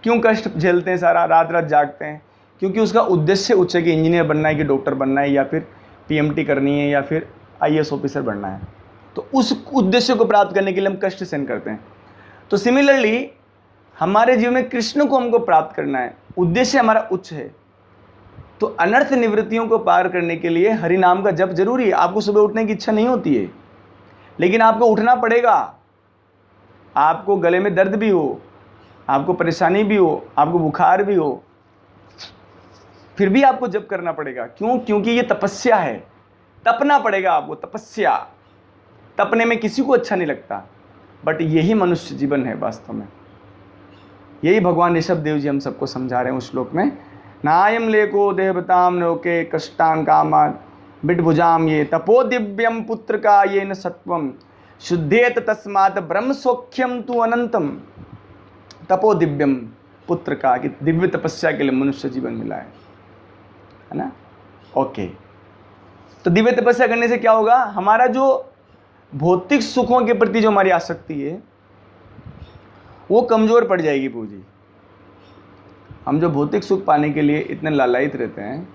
क्यों कष्ट झेलते हैं? सारा रात रात जागते हैं क्योंकि उसका उद्देश्य उच्च है, कि इंजीनियर बनना है, कि डॉक्टर बनना है, या फिर पीएमटी करनी है, या फिर आईएएस ऑफिसर बनना है। तो उस उद्देश्य को प्राप्त करने के लिए हम कष्ट सहन करते हैं। तो सिमिलरली हमारे जीवन में कृष्ण को हमको प्राप्त करना है, उद्देश्य हमारा उच्च है। तो अनर्थ निवृत्तियों को पार करने के लिए हरि नाम का जप जरूरी है। आपको सुबह उठने की इच्छा नहीं होती है, लेकिन आपको उठना पड़ेगा। आपको गले में दर्द भी हो, आपको परेशानी भी हो, आपको बुखार भी हो, फिर भी आपको जप करना पड़ेगा। क्यों? क्योंकि ये तपस्या है, तपना पड़ेगा आपको। तपस्या, तपने में किसी को अच्छा नहीं लगता, बट यही मनुष्य जीवन है वास्तव में। यही भगवान ऋषभ देव जी हम सबको समझा रहे हैं उस श्लोक में। नायम लेको देवताम लोके कष्टान कामान बिटभुजाम ये तपो दिव्यम पुत्र का ये न सत्वम शुद्धेत तस्मात् ब्रह्म सौख्यम तु अनंतम। तपो दिव्यम पुत्र का, कि दिव्य तपस्या के लिए मनुष्य जीवन मिला है ना। ओके, तो दिव्य तपस्या करने से क्या होगा? हमारा जो भौतिक सुखों के प्रति जो हमारी आसक्ति है वो कमजोर पड़ जाएगी पूजी। हम जो भौतिक सुख पाने के लिए इतने लालायित रहते हैं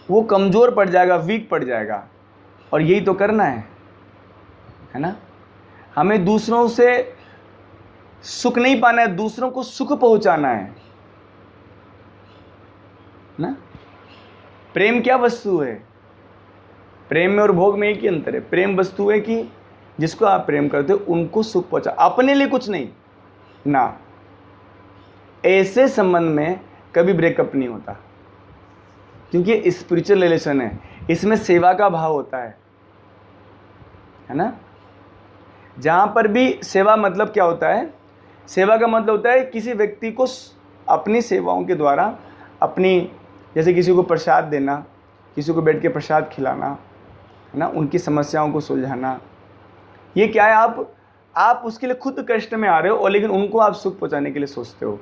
वो कमजोर पड़ जाएगा, वीक पड़ जाएगा। और यही तो करना है ना। हमें दूसरों से सुख नहीं पाना है, दूसरों को सुख पहुंचाना है ना। प्रेम क्या वस्तु है? प्रेम में और भोग में एक ही अंतर है। प्रेम वस्तु है कि जिसको आप प्रेम करते हो उनको सुख पहुंचा, अपने लिए कुछ नहीं ना। ऐसे संबंध में कभी ब्रेकअप नहीं होता, क्योंकि ये स्पिरिचुअल रिलेशन है, इसमें सेवा का भाव होता है ना। जहां पर भी सेवा, मतलब क्या होता है? सेवा का मतलब होता है किसी व्यक्ति को अपनी सेवाओं के द्वारा, अपनी, जैसे किसी को प्रसाद देना, किसी को बैठ के प्रसाद खिलाना, है ना, उनकी समस्याओं को सुलझाना। ये क्या है? आप उसके लिए खुद कष्ट में आ रहे हो और लेकिन उनको आप सुख पहुंचाने के लिए सोचते हो।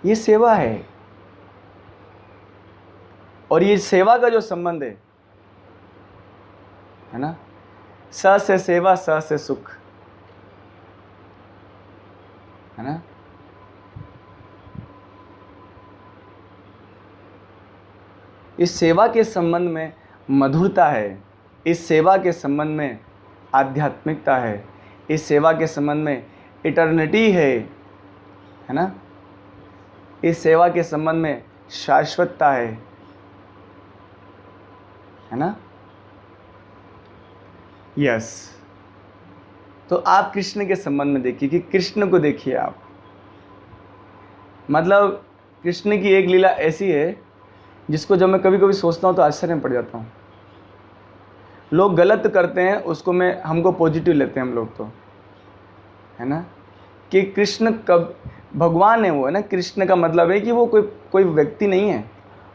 ये सेवा है। और ये सेवा का जो संबंध है ना, स से सेवा, स से सुख, है ना। इस सेवा के संबंध में मधुरता है, इस सेवा के संबंध में आध्यात्मिकता है, इस सेवा के संबंध में इटर्निटी है ना, इस सेवा के संबंध में शाश्वतता है ना। यस, तो आप कृष्ण के संबंध में देखिए कि कृष्ण को देखिए आप, मतलब कृष्ण की एक लीला ऐसी है जिसको जब मैं कभी कभी सोचता हूँ तो आश्चर्य में पड़ जाता हूँ। लोग गलत करते हैं उसको हमको पॉजिटिव लेते हैं हम लोग, तो है ना, कि कृष्ण कब भगवान है वो, है ना। कृष्ण का मतलब है कि वो कोई व्यक्ति नहीं है,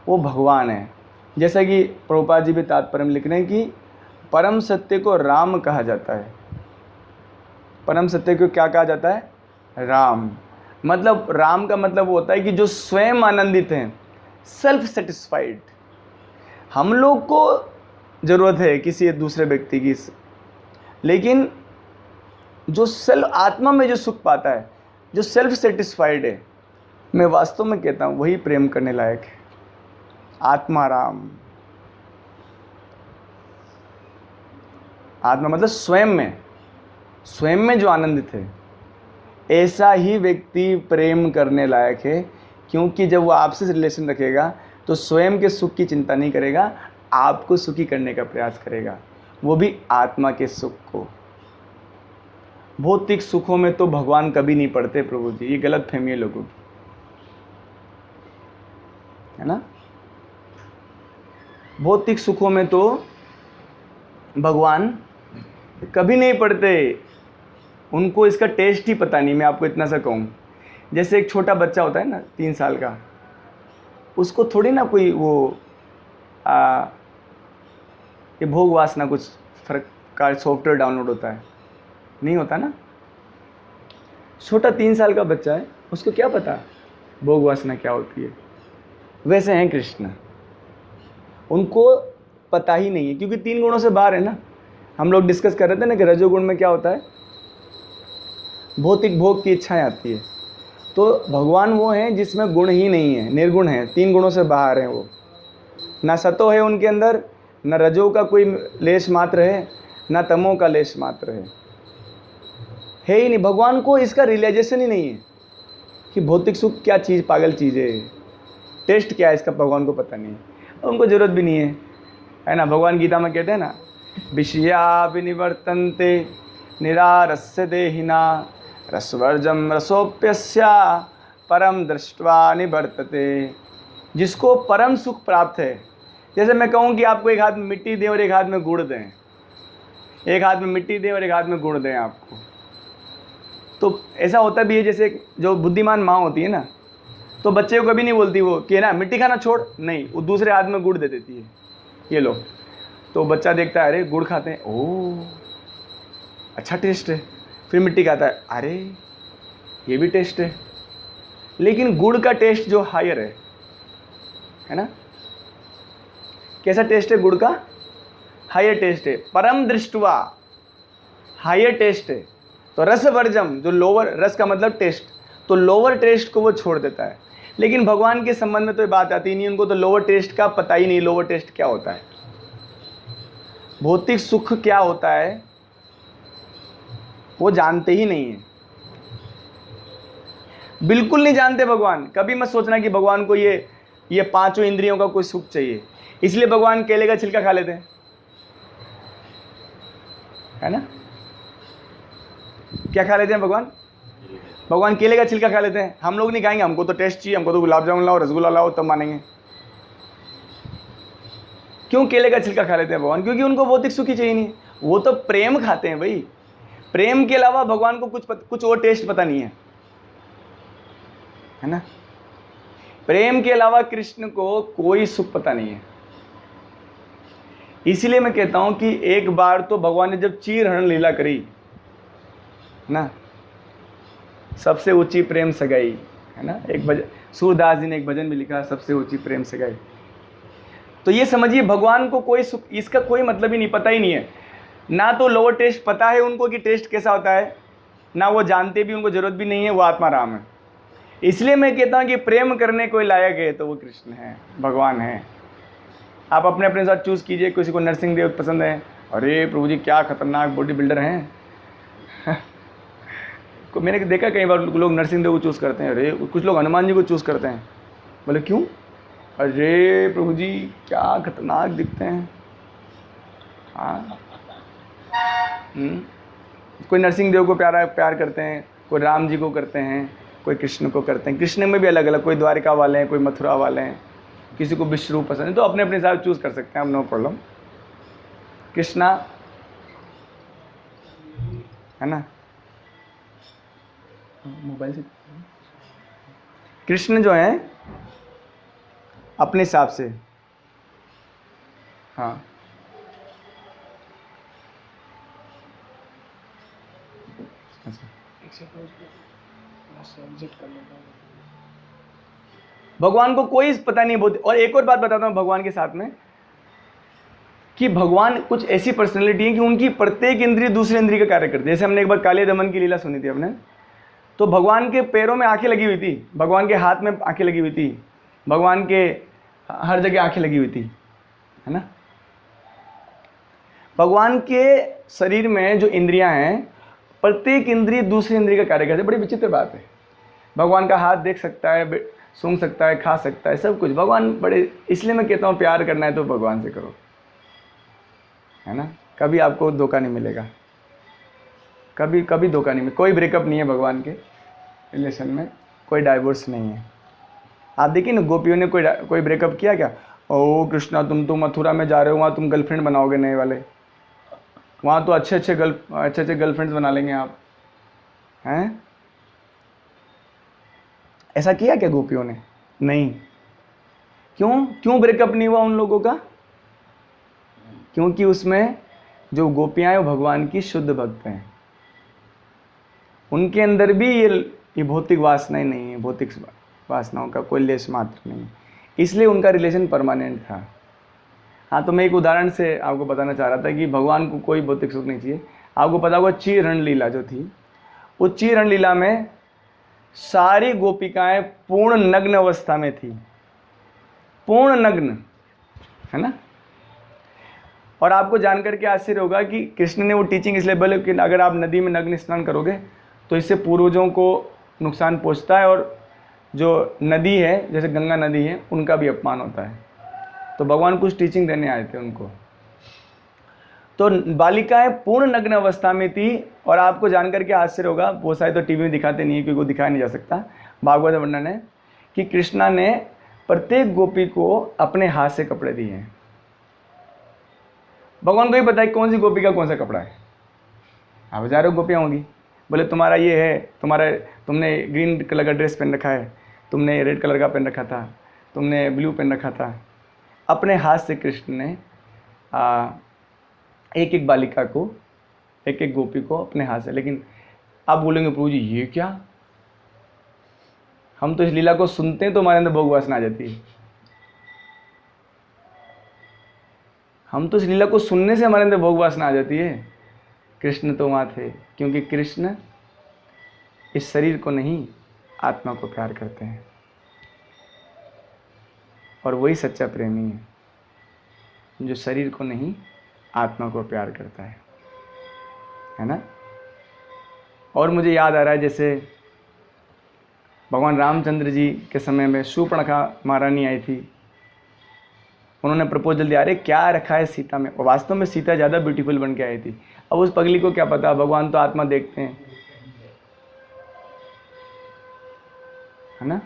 वो भगवान है। जैसा कि प्रभुपाद जी भी तात्पर्य में लिख रहे हैं कि परम सत्य को राम कहा जाता है। परम सत्य को क्या कहा जाता है? राम। मतलब राम का मतलब वो होता है कि जो स्वयं आनंदित हैं, सेल्फ सेटिस्फाइड। हम लोग को ज़रूरत है किसी दूसरे व्यक्ति की, लेकिन जो सेल्फ आत्मा में जो सुख पाता है, जो सेल्फ सेटिस्फाइड है, मैं वास्तव में कहता हूँ वही प्रेम करने लायक है। आत्मा राम, आत्मा मतलब स्वयं में जो आनंदित है, ऐसा ही व्यक्ति प्रेम करने लायक है। क्योंकि जब वो आपसे रिलेशन रखेगा तो स्वयं के सुख की चिंता नहीं करेगा, आपको सुखी करने का प्रयास करेगा, वो भी आत्मा के सुख को। भौतिक सुखों में तो भगवान कभी नहीं पड़ते प्रभु जी, ये गलत फहमी है लोगों की, है ना। भौतिक सुखों में तो भगवान कभी नहीं पड़ते, उनको इसका टेस्ट ही पता नहीं। मैं आपको इतना सा कहूँ, जैसे एक छोटा बच्चा होता है ना 3 साल का, उसको थोड़ी ना कोई वो ये भोग वासना कुछ फर्क का सॉफ्टवेयर डाउनलोड होता है, नहीं होता ना। छोटा 3 साल का बच्चा है, उसको क्या पता भोग वासना क्या होती है। वैसे हैं कृष्ण, उनको पता ही नहीं है, क्योंकि 3 गुणों से बाहर है ना। हम लोग डिस्कस कर रहे थे ना कि रजोगुण में क्या होता है, भौतिक भोग की इच्छाएं आती है। तो भगवान वो हैं जिसमें गुण ही नहीं है, निर्गुण है, 3 गुणों से बाहर हैं वो। ना सतो है उनके अंदर, न रजो का कोई लेश मात्र है, ना तमो का लेश मात्र है ही नहीं। भगवान को इसका रियलाइजेशन ही नहीं है कि भौतिक सुख क्या चीज़, पागल चीज़ है, टेस्ट क्या है इसका, भगवान को पता नहीं है, उनको ज़रूरत भी नहीं है ना। भगवान गीता में कहते हैं ना, विषया विनिवर्तन्ते निरारस्य देहिना रसवर्जम रसोप्यस्या परम दृष्ट्वा निवर्तते। जिसको परम सुख प्राप्त है, जैसे मैं कहूँ कि आपको एक हाथ में मिट्टी दें और एक हाथ में गुड़ दें, एक हाथ में मिट्टी दें और एक हाथ में गुड़ दें आपको, तो ऐसा होता भी है। जैसे जो बुद्धिमान माँ होती है ना, तो बच्चे को कभी नहीं बोलती वो कि ना मिट्टी खाना छोड़, नहीं, वो दूसरे हाथ में गुड़ दे देती है, ये लो। तो बच्चा देखता है, अरे गुड़ खाते हैं, ओह अच्छा टेस्ट है। फिर मिट्टी खाता है, अरे ये भी टेस्ट है। लेकिन गुड़ का टेस्ट जो हायर है ना, कैसा टेस्ट है गुड़ का? हायर टेस्ट है, परम दृष्टवा, हायर टेस्ट है। तो रस वर्जम, जो लोअर, रस का मतलब टेस्ट, तो लोअर टेस्ट को वो छोड़ देता है। लेकिन भगवान के संबंध में तो ये बात आती ही नहीं, उनको तो लोअर टेस्ट का पता ही नहीं, लोअर टेस्ट क्या होता है, भौतिक सुख क्या होता है वो जानते ही नहीं है, बिल्कुल नहीं जानते भगवान। कभी मत सोचना कि भगवान को ये 5 इंद्रियों का कोई सुख चाहिए, इसलिए भगवान केले का छिलका खा लेते हैं, है ना। क्या खा लेते हैं भगवान? भगवान केले का छिलका खा लेते हैं। हम लोग नहीं खाएंगे, हमको तो टेस्ट चाहिए, हमको तो गुलाब जामुन लाओ, रसगुल्ला लाओ, तब मानेंगे। क्यों केले का छिलका खा लेते हैं भगवान? क्योंकि उनको भौतिक सुख ही चाहिए नहीं, वो तो प्रेम खाते हैं भाई। प्रेम के अलावा भगवान को कुछ और टेस्ट पता नहीं है ना। प्रेम के अलावा कृष्ण को कोई सुख पता नहीं है। इसीलिए मैं कहता हूं कि एक बार तो भगवान ने जब चीर हरण लीला करी ना, सबसे ऊंची प्रेम सगाई, है ना। एक भजन सूरदास जी ने एक भजन में लिखा, सबसे ऊंची प्रेम सगाई। तो ये समझिए भगवान को कोई सुख, इसका कोई मतलब ही नहीं, पता ही नहीं है। ना तो लोअर टेस्ट पता है उनको कि टेस्ट कैसा होता है, ना वो जानते भी, उनको जरूरत भी नहीं है, वो आत्मा राम है। इसलिए मैं कहता हूँ कि प्रेम करने कोई लायक है तो वो कृष्ण है, भगवान है। आप अपने अपने साथ चूज़ कीजिए। किसी को नरसिंह देव पसंद है, अरे प्रभु जी क्या खतरनाक बॉडी बिल्डर हैं। मैंने देखा कई बार लोग नरसिंह देव को चूज़ करते हैं, अरे कुछ लोग हनुमान जी को चूज़ करते हैं। बोले क्यों? अरे प्रभु जी क्या खतरनाक दिखते हैं। हाँ, कोई नरसिंह देव को प्यार करते हैं, कोई राम जी को करते हैं, कोई कृष्ण को करते हैं। कृष्ण में भी अलग अलग, कोई द्वारिका वाले हैं, कोई मथुरा वाले हैं, किसी को विष्णु पसंद है, तो अपने अपने हिसाब चूज़ कर सकते हैं, नो प्रॉब्लम। कृष्णा है ना, मोबाइल से कृष्ण जो है अपने हिसाब से, हाँ भगवान को कोई पता नहीं बहुत। और एक और बात बताता हूँ भगवान के साथ में, कि भगवान कुछ ऐसी पर्सनैलिटी है कि उनकी प्रत्येक इंद्रिय दूसरे इंद्रिय का कार्य करती है। जैसे हमने एक बार कालिया दमन की लीला सुनी थी अपने, तो भगवान के पैरों में आंखें लगी हुई थी, भगवान के हाथ में आंखें लगी हुई थी, भगवान के हर जगह आंखें लगी हुई थी, है ना। भगवान के शरीर में जो इंद्रियां हैं, प्रत्येक इंद्रिय दूसरे इंद्रिय का कार्य करती है। बड़ी विचित्र बात है। भगवान का हाथ देख सकता है, सूंघ सकता है, खा सकता है, सब कुछ भगवान बड़े। इसलिए मैं कहता हूँ प्यार करना है तो भगवान से करो, है ना। कभी आपको धोखा नहीं मिलेगा, कभी कभी धोखा नहीं मिलेगा। कोई ब्रेकअप नहीं है भगवान के रिलेशन में, कोई डाइवोर्स नहीं है। आप देखिए ना, गोपियों ने कोई ब्रेकअप किया क्या? ओ कृष्णा, तुम तो मथुरा में जा रहे हो, वहाँ तुम गर्लफ्रेंड बनाओगे नए वाले, वहाँ तो अच्छे अच्छे गर्लफ्रेंड्स बना लेंगे आप, हैं? ऐसा किया क्या गोपियों ने? नहीं। क्यों ब्रेकअप नहीं हुआ उन लोगों का? क्योंकि उसमें जो गोपियाँ हैं वो भगवान की शुद्ध भक्त हैं। उनके अंदर भी ये भौतिक वासनाएं नहीं है, भौतिक वासनाओं का कोई लेश मात्र नहीं है, इसलिए उनका रिलेशन परमानेंट था। हाँ, तो मैं एक उदाहरण से आपको बताना चाह रहा था कि भगवान को कोई भौतिक सुख नहीं चाहिए। आपको पता होगा चीरण लीला जो थी, उस चीरण लीला में सारी गोपिकाएं पूर्ण नग्न अवस्था में थी, पूर्ण नग्न, है ना। और आपको जानकर के आश्चर्य होगा कि कृष्ण ने वो टीचिंग इसलिए बोले कि अगर आप नदी में नग्न स्नान करोगे तो इससे पूर्वजों को नुकसान पहुंचता है, और जो नदी है जैसे गंगा नदी है उनका भी अपमान होता है। तो भगवान कुछ टीचिंग देने आए थे उनको। तो बालिकाएं पूर्ण नग्न अवस्था में थी, और आपको जानकर के आश्चर्य होगा, बहुत सारे तो टीवी में दिखाते नहीं है क्योंकि वो दिखाया नहीं जा सकता। भागवत वर्णन है कि कृष्णा ने प्रत्येक गोपी को अपने हाथ से कपड़े दिए हैं। भगवान को ही पता है कौन सी गोपी का कौन सा कपड़ा है। आप हजारों गोपियाँ होंगी, बोले तुम्हारा ये है, तुमने ग्रीन कलर का ड्रेस पहन रखा है, तुमने रेड कलर का पहन रखा था, तुमने ब्लू पहन रखा था। अपने हाथ से कृष्ण ने एक एक बालिका को, एक एक गोपी को अपने हाथ से। लेकिन आप बोलेंगे प्रभु जी ये क्या, हम तो इस लीला को सुनते हैं तो हमारे अंदर भोग वासना आ जाती है। हम तो इस लीला को सुनने से हमारे अंदर भोग वासना आ जाती है। कृष्ण तो वहाँ थे, क्योंकि कृष्ण इस शरीर को नहीं आत्मा को प्यार करते हैं, और वही सच्चा प्रेमी है जो शरीर को नहीं आत्मा को प्यार करता है ना। और मुझे याद आ रहा है जैसे भगवान रामचंद्र जी के समय में शूर्पणखा महारानी आई थी, उन्होंने प्रपोजल दिया, अरे क्या रखा है सीता में। और वास्तव में सीता ज़्यादा ब्यूटीफुल बन के आई थी। अब उस पगली को क्या पता, भगवान तो आत्मा देखते हैं, है ना।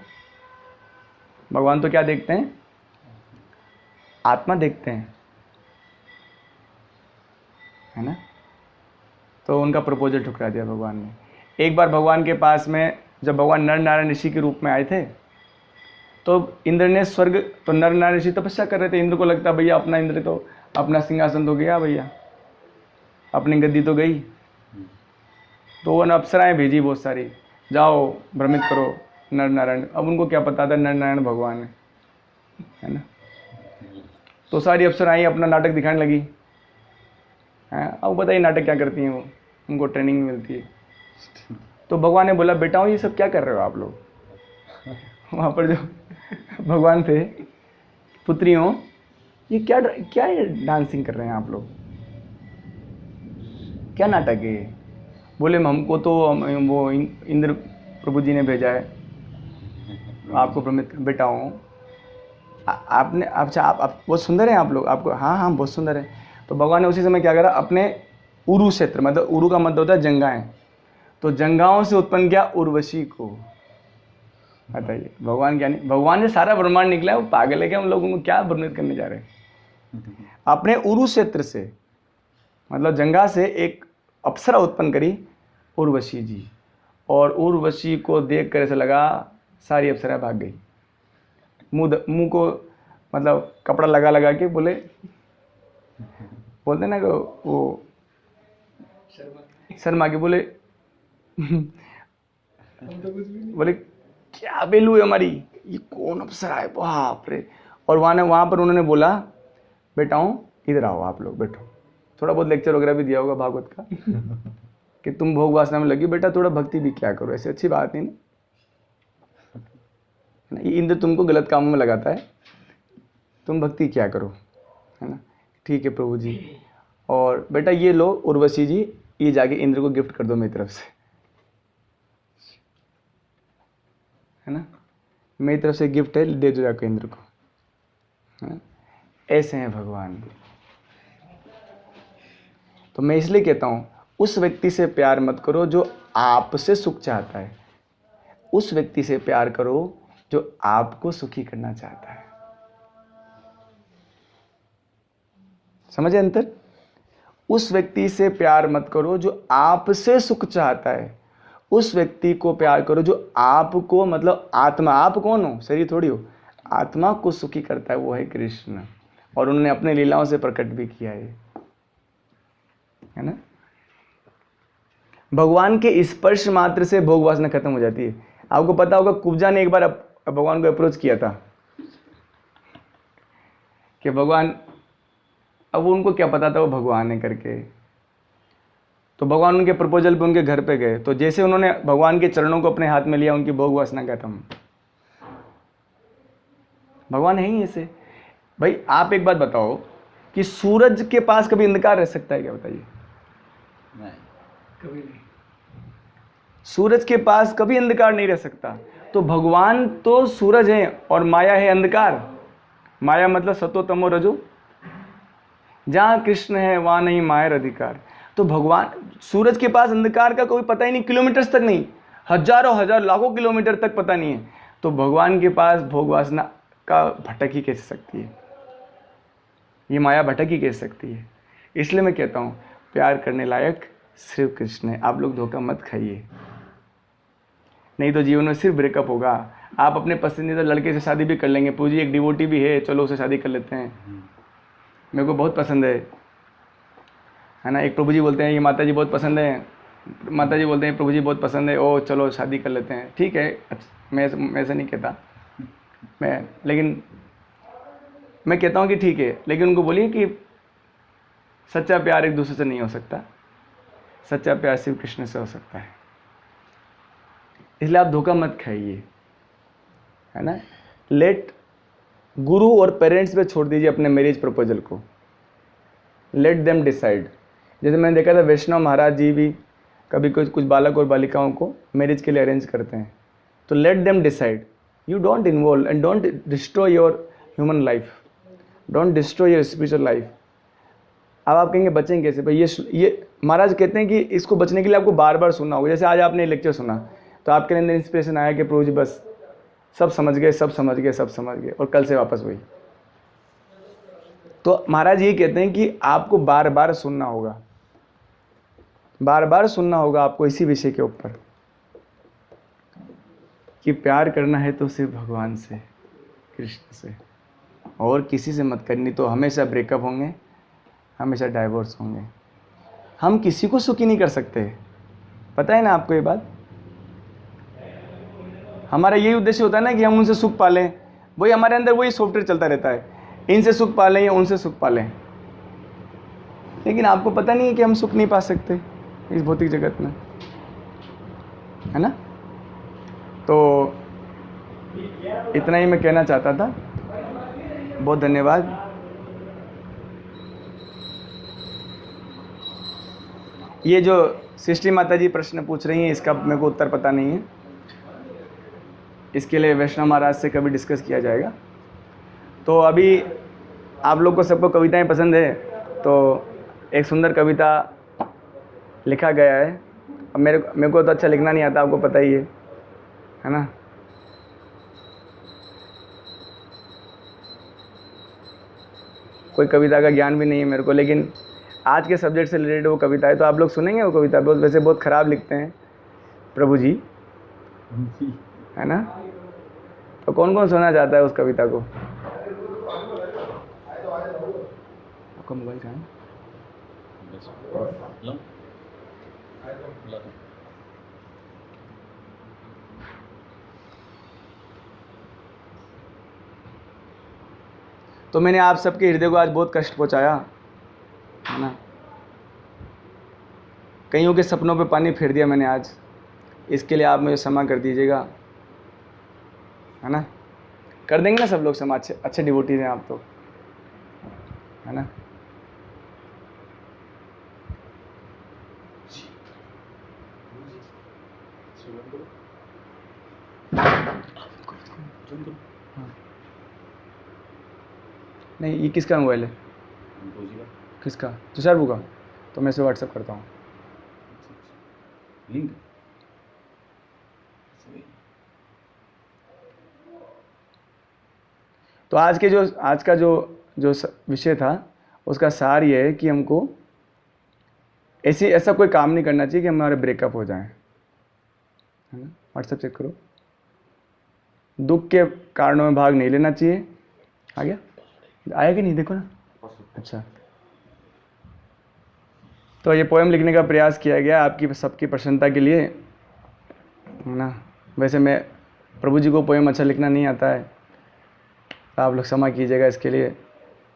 भगवान तो क्या देखते हैं, आत्मा देखते हैं, है ना। तो उनका प्रपोजल ठुकरा दिया भगवान ने। एक बार भगवान के पास में जब भगवान नर नारायण ऋषि के रूप में आए थे, तो इंद्र ने तो नर नारायण ऋषि तपस्या कर रहे थे। इंद्र को लगता भैया अपना इंद्र तो अपना सिंहासन तो गया, भैया अपनी गद्दी तो गई। तो वो अप्सराएं भेजी बहुत सारी, जाओ भ्रमित करो नर नारायण। अब उनको क्या पता था नर नारायण भगवान है ना। तो सारी अप्सराएं अपना नाटक दिखाने लगी। अब बताइए नाटक क्या करती हैं वो, उनको ट्रेनिंग मिलती है। तो भगवान ने बोला, बेटा ये सब क्या कर रहे हो आप लोग। वहाँ पर जो भगवान थे, पुत्रियों ये क्या क्या ये डांसिंग कर रहे हैं आप लोग, क्या नाटक है ये? बोले हमको तो वो इंद्र प्रभु जी ने भेजा है आपको प्रमित बेटा हूँ। आपने अच्छा आप बहुत सुंदर हैं आप लोग, आपको हाँ हाँ बहुत सुंदर है। तो भगवान ने उसी समय क्या करा, अपने उरु क्षेत्र, मतलब उरु का मतलब होता है जंगाएं, तो जंगाओं से उत्पन्न किया उर्वशी को। बताइए भगवान क्या नहीं, भगवान से सारा ब्रह्मांड निकला है, वो पागल है क्या? हम लोगों को क्या वर्णित करने जा रहे हैं? अपने उरु क्षेत्र से, मतलब जंगा से एक अप्सरा उत्पन्न करी उर्वशी जी, और उर्वशी को देख कर ऐसा लगा सारी अप्सरा भाग गई। मुंह को मतलब कपड़ा लगा लगा के बोले, बोलते ना कि वो शर्मा के बोले बोले क्या बेलू है हमारी, ये कौन अप्सरा है, बाप रे। और वहाँ पर उन्होंने बोला बेटाओं इधर आओ, आप लोग बैठो। थोड़ा बहुत लेक्चर वगैरह भी दिया होगा भागवत का कि तुम भोग वासना में लगी, बेटा थोड़ा भक्ति भी क्या करो, ऐसे अच्छी बात नहीं ना, ये इंद्र तुमको गलत कामों में लगाता है, तुम भक्ति क्या करो, है ना। ठीक है प्रभु जी, और बेटा ये लो उर्वशी जी, ये जाके इंद्र को गिफ्ट कर दो मेरी तरफ से, है ना, मेरी तरफ से गिफ्ट है, दे दो जाके इंद्र को, है ना? ऐसे हैं भगवान। तो मैं इसलिए कहता हूँ उस व्यक्ति से प्यार मत करो जो आपसे सुख चाहता है, उस व्यक्ति से प्यार करो जो आपको सुखी करना चाहता है। समझे अंतर? उस व्यक्ति से प्यार मत करो जो आपसे सुख चाहता है, उस व्यक्ति को प्यार करो जो आपको, मतलब आत्मा, आप कौन हो, शरीर थोड़ी हो, आत्मा को सुखी करता है, वो है कृष्ण, और उन्होंने अपने लीलाओं से प्रकट भी किया है ना। भगवान के स्पर्श मात्र से भोग वासना खत्म हो जाती है। आपको पता होगा कुब्जा ने एक बार भगवान को अप्रोच किया था कि भगवान, अब उनको क्या पता था वो भगवान है करके, तो भगवान उनके प्रपोजल पे उनके घर पे गए, तो जैसे उन्होंने भगवान के चरणों को अपने हाथ में लिया, उनकी भोग वासना खत्म। भगवान है ही ऐसे। भाई आप एक बात बताओ कि सूरज के पास कभी अंधकार रह सकता है क्या? बताइए। नहीं, कभी नहीं। सूरज के पास कभी अंधकार नहीं रह सकता। तो भगवान तो सूरज है और माया है अंधकार। माया मतलब सतो तमो रजो, जहां कृष्ण है वहां नहीं मायर अधिकार। तो भगवान, सूरज के पास अंधकार का कोई पता ही नहीं, किलोमीटर्स तक नहीं, हजारों हजार लाखों किलोमीटर तक पता नहीं है। तो भगवान के पास भोग वासना का भटक ही कैसे सकती है, ये माया भटक ही कैसे सकती है। इसलिए मैं कहता हूँ प्यार करने लायक सिर्फ कृष्ण है। आप लोग धोखा मत खाइए, नहीं तो जीवन में सिर्फ ब्रेकअप होगा। आप अपने पसंदीदा लड़के से शादी भी कर लेंगे, पूजी एक डिवोटी भी है, चलो उसे शादी कर लेते हैं, मेरे को बहुत पसंद है ना। एक प्रभु जी बोलते हैं ये माता जी बहुत पसंद है, माता जी बोलते हैं प्रभु जी बहुत पसंद है, ओ चलो शादी कर लेते हैं। ठीक है, मैं ऐसा नहीं कहता लेकिन मैं कहता हूँ कि ठीक है, लेकिन उनको बोलिए कि सच्चा प्यार एक दूसरे से नहीं हो सकता, सच्चा प्यार सिर्फ कृष्ण से हो सकता है। इसलिए आप धोखा मत खाइए, है ना। लेट गुरु और पेरेंट्स पे छोड़ दीजिए अपने मैरिज प्रपोजल को, लेट देम डिसाइड। जैसे मैंने देखा था वैष्णव महाराज जी भी कभी कुछ बालक और बालिकाओं को मैरिज के लिए अरेंज करते हैं, तो let them decide. You don't involve and don't destroy your human life, don't destroy your spiritual life. अब आप कहेंगे बचेंगे कैसे? भाई ये महाराज कहते हैं कि इसको बचने के लिए आपको बार बार सुनना होगा। जैसे आज आपने लेक्चर सुना तो आपके अंदर इंस्पिरेशन आया कि प्रभु जी बस सब समझ गए, सब समझ गए, सब समझ गए, और कल से वापस वही। तो महाराज ये कहते हैं कि आपको बार बार सुनना होगा, बार बार सुनना होगा आपको इसी विषय के ऊपर कि प्यार करना है तो सिर्फ भगवान से, कृष्ण से, और किसी से मत करनी। तो हमेशा ब्रेकअप होंगे, हमेशा डाइवोर्स होंगे। हम किसी को सुखी नहीं कर सकते, पता है ना आपको ये बात। हमारा यही उद्देश्य होता है ना कि हम उनसे सुख पालें, वही हमारे अंदर वही सॉफ्टवेयर चलता रहता है, इनसे सुख पालें या उनसे सुख पालें। लेकिन आपको पता नहीं है कि हम सुख नहीं पा सकते इस भौतिक जगत में, है ना। तो इतना ही मैं कहना चाहता था। बहुत धन्यवाद। ये जो सृष्टि माता जी प्रश्न पूछ रही हैं इसका मेरे को उत्तर पता नहीं है, इसके लिए वैष्णव महाराज से कभी डिस्कस किया जाएगा। तो अभी आप लोग को सबको कविताएं पसंद है, तो एक सुंदर कविता लिखा गया है। अब मेरे को तो अच्छा लिखना नहीं आता, आपको पता ही है ना। कोई कविता का ज्ञान भी नहीं है मेरे को, लेकिन आज के सब्जेक्ट से रिलेटेड वो कविता है, तो आप लोग सुनेंगे वो कविता। बहुत वैसे बहुत ख़राब लिखते हैं प्रभु जी, है ना। तो कौन कौन सुनना चाहता है उस कविता को? आपका मोबाइल कहाँ है? तो मैंने आप सबके हृदय को आज बहुत कष्ट पहुंचाया, है ना। कईयों के सपनों पे पानी फेर दिया मैंने आज, इसके लिए आप मुझे क्षमा कर दीजिएगा, है ना। कर देंगे ना सब लोग क्षमा, अच्छे डिवोटीज हैं आप तो, है ना। नहीं, ये किसका मोबाइल है? किसका? तुषार बू का? तो मैं इसे व्हाट्सएप करता हूँ लिंक। तो आज का जो विषय था उसका सार ये है कि हमको ऐसा कोई काम नहीं करना चाहिए कि हमारे ब्रेकअप हो जाए, है ना। व्हाट्सएप चेक करो। दुख के कारणों में भाग नहीं लेना चाहिए। आ गया? आया कि नहीं? देखो ना। अच्छा, तो ये पोएम लिखने का प्रयास किया गया आपकी सबकी प्रसन्नता के लिए, है ना। वैसे मैं प्रभु जी को पोएम अच्छा लिखना नहीं आता है, तो आप लोग क्षमा कीजिएगा इसके लिए,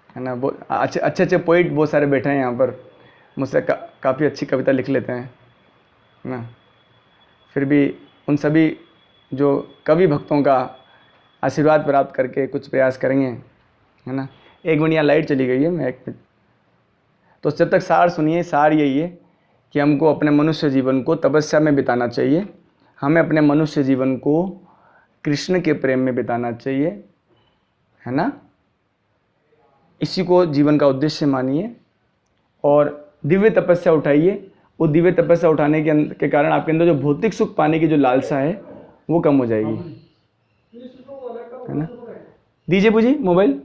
है ना। बहुत अच्छे पोइट बहुत सारे बैठे हैं यहाँ पर, मुझसे काफ़ी अच्छी कविता लिख लेते हैं, है ना। फिर भी उन सभी जो कवि भक्तों का आशीर्वाद प्राप्त करके कुछ प्रयास करेंगे, है ना। 1 मिनट यहाँ लाइट चली गई है, मैं 1 मिनट। तो जब तक सार सुनिए, सार यही है कि हमको अपने मनुष्य जीवन को तपस्या में बिताना चाहिए, हमें अपने मनुष्य जीवन को कृष्ण के प्रेम में बिताना चाहिए, है ना। इसी को जीवन का उद्देश्य मानिए और दिव्य तपस्या उठाइए। वो दिव्य तपस्या उठाने के कारण आपके अंदर जो भौतिक सुख पाने की जो लालसा है वो कम हो जाएगी, है ना। दीजिए बुझी मोबाइल,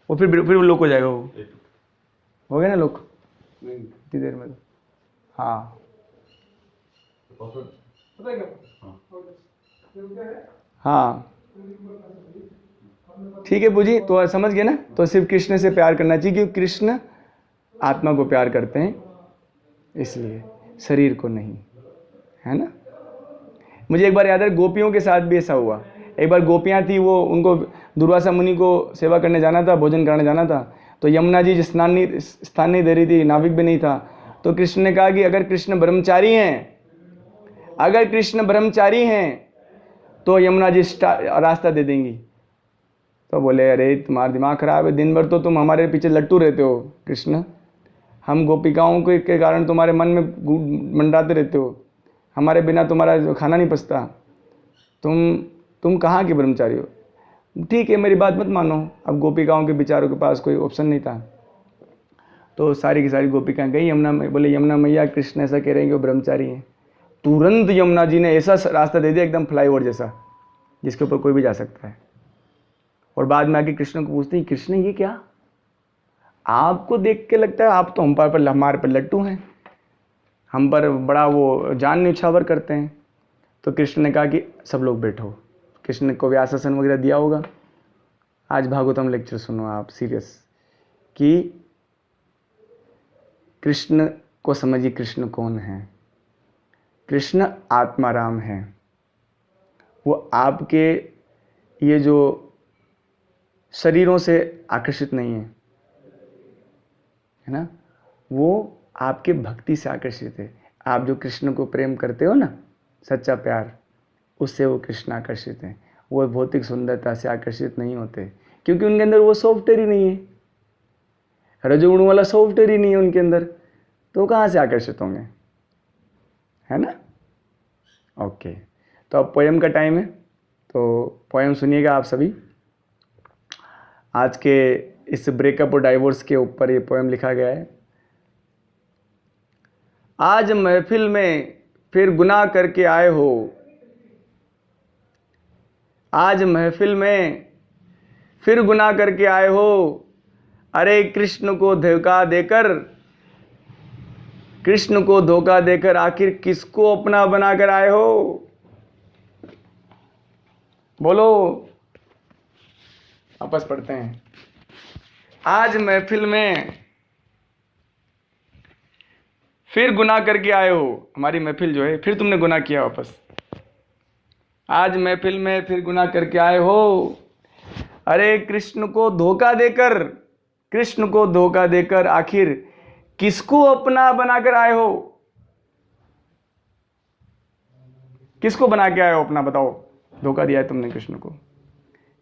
वो फिर वो लोक हो जाएगा। वो हो गया ना लोक इतनी देर में? हाँ हाँ, ठीक है बुझी। तो समझ गए ना। तो सिर्फ कृष्ण से प्यार करना चाहिए, क्योंकि कृष्ण आत्मा को प्यार करते हैं, इसलिए शरीर को नहीं, है ना। मुझे एक बार याद है, गोपियों के साथ भी ऐसा हुआ। एक बार गोपियाँ थी, वो उनको दुर्वासा मुनि को सेवा करने जाना था, भोजन करने जाना था। तो यमुना जी स्थान नहीं दे रही थी, नाविक भी नहीं था। तो कृष्ण ने कहा कि अगर कृष्ण ब्रह्मचारी हैं तो यमुना जी रास्ता दे देंगी। तो बोले, अरे तुम्हारा दिमाग खराब है, दिन भर तो तुम हमारे पीछे लट्टू रहते हो कृष्ण, हम गोपिकाओं के कारण तुम्हारे मन में मंडराते रहते हो, हमारे बिना तुम्हारा खाना नहीं पचता, तुम कहाँ के ब्रह्मचारी हो। ठीक है, मेरी बात मत मानो। अब गोपिकाओं के बेचारों के पास कोई ऑप्शन नहीं था, तो सारी की सारी गोपिकाएं गई यमुना में। बोले, यमुना मैया कृष्ण ऐसा कह रहे हैं कि वो ब्रह्मचारी हैं। तुरंत यमुना जी ने ऐसा रास्ता दे दिया, एकदम फ्लाईओवर जैसा, जिसके ऊपर कोई भी जा सकता है। और बाद में आके कृष्ण को पूछते हैं, कृष्ण ये क्या, आपको देख के लगता है आप तो हमारे पर लट्टू हैं, हम पर बड़ा वो जान न्यौछावर करते हैं। तो कृष्ण ने कहा कि सब लोग बैठो। कृष्ण को व्यासासन वगैरह दिया होगा। आज भागवतम लेक्चर सुनो आप सीरियस, कि कृष्ण को समझिए, कृष्ण कौन है। कृष्ण आत्माराम है। वो आपके ये जो शरीरों से आकर्षित नहीं है, है ना। वो आपके भक्ति से आकर्षित है। आप जो कृष्ण को प्रेम करते हो ना, सच्चा प्यार, उससे वो कृष्ण आकर्षित हैं। वो भौतिक सुंदरता से आकर्षित नहीं होते, क्योंकि उनके अंदर वो सॉफ्टवेयर ही नहीं है, रजोगुण वाला सॉफ्टवेयर ही नहीं है उनके अंदर, तो कहाँ से आकर्षित होंगे। है ना? ओके, तो अब पोएम का टाइम है, तो पोएम सुनिएगा आप सभी। आज के इस ब्रेकअप और डाइवोर्स के ऊपर ये पोएम लिखा गया है। आज महफिल में फिर गुनाह करके आए हो, आज महफिल में फिर गुनाह करके आए हो, अरे कृष्ण को धोखा देकर, कृष्ण को धोखा देकर आखिर किसको अपना बनाकर आए हो? बोलो, वापस पढ़ते हैं। आज महफिल में फिर गुनाह करके आए हो, हमारी महफिल जो है फिर तुमने गुनाह किया वापस। आज महफिल में फिर गुनाह करके आए हो, अरे कृष्ण को धोखा देकर, कृष्ण को धोखा देकर आखिर किसको अपना बनाकर आए हो? किसको बना के आए हो अपना, बताओ? धोखा दिया है तुमने कृष्ण को।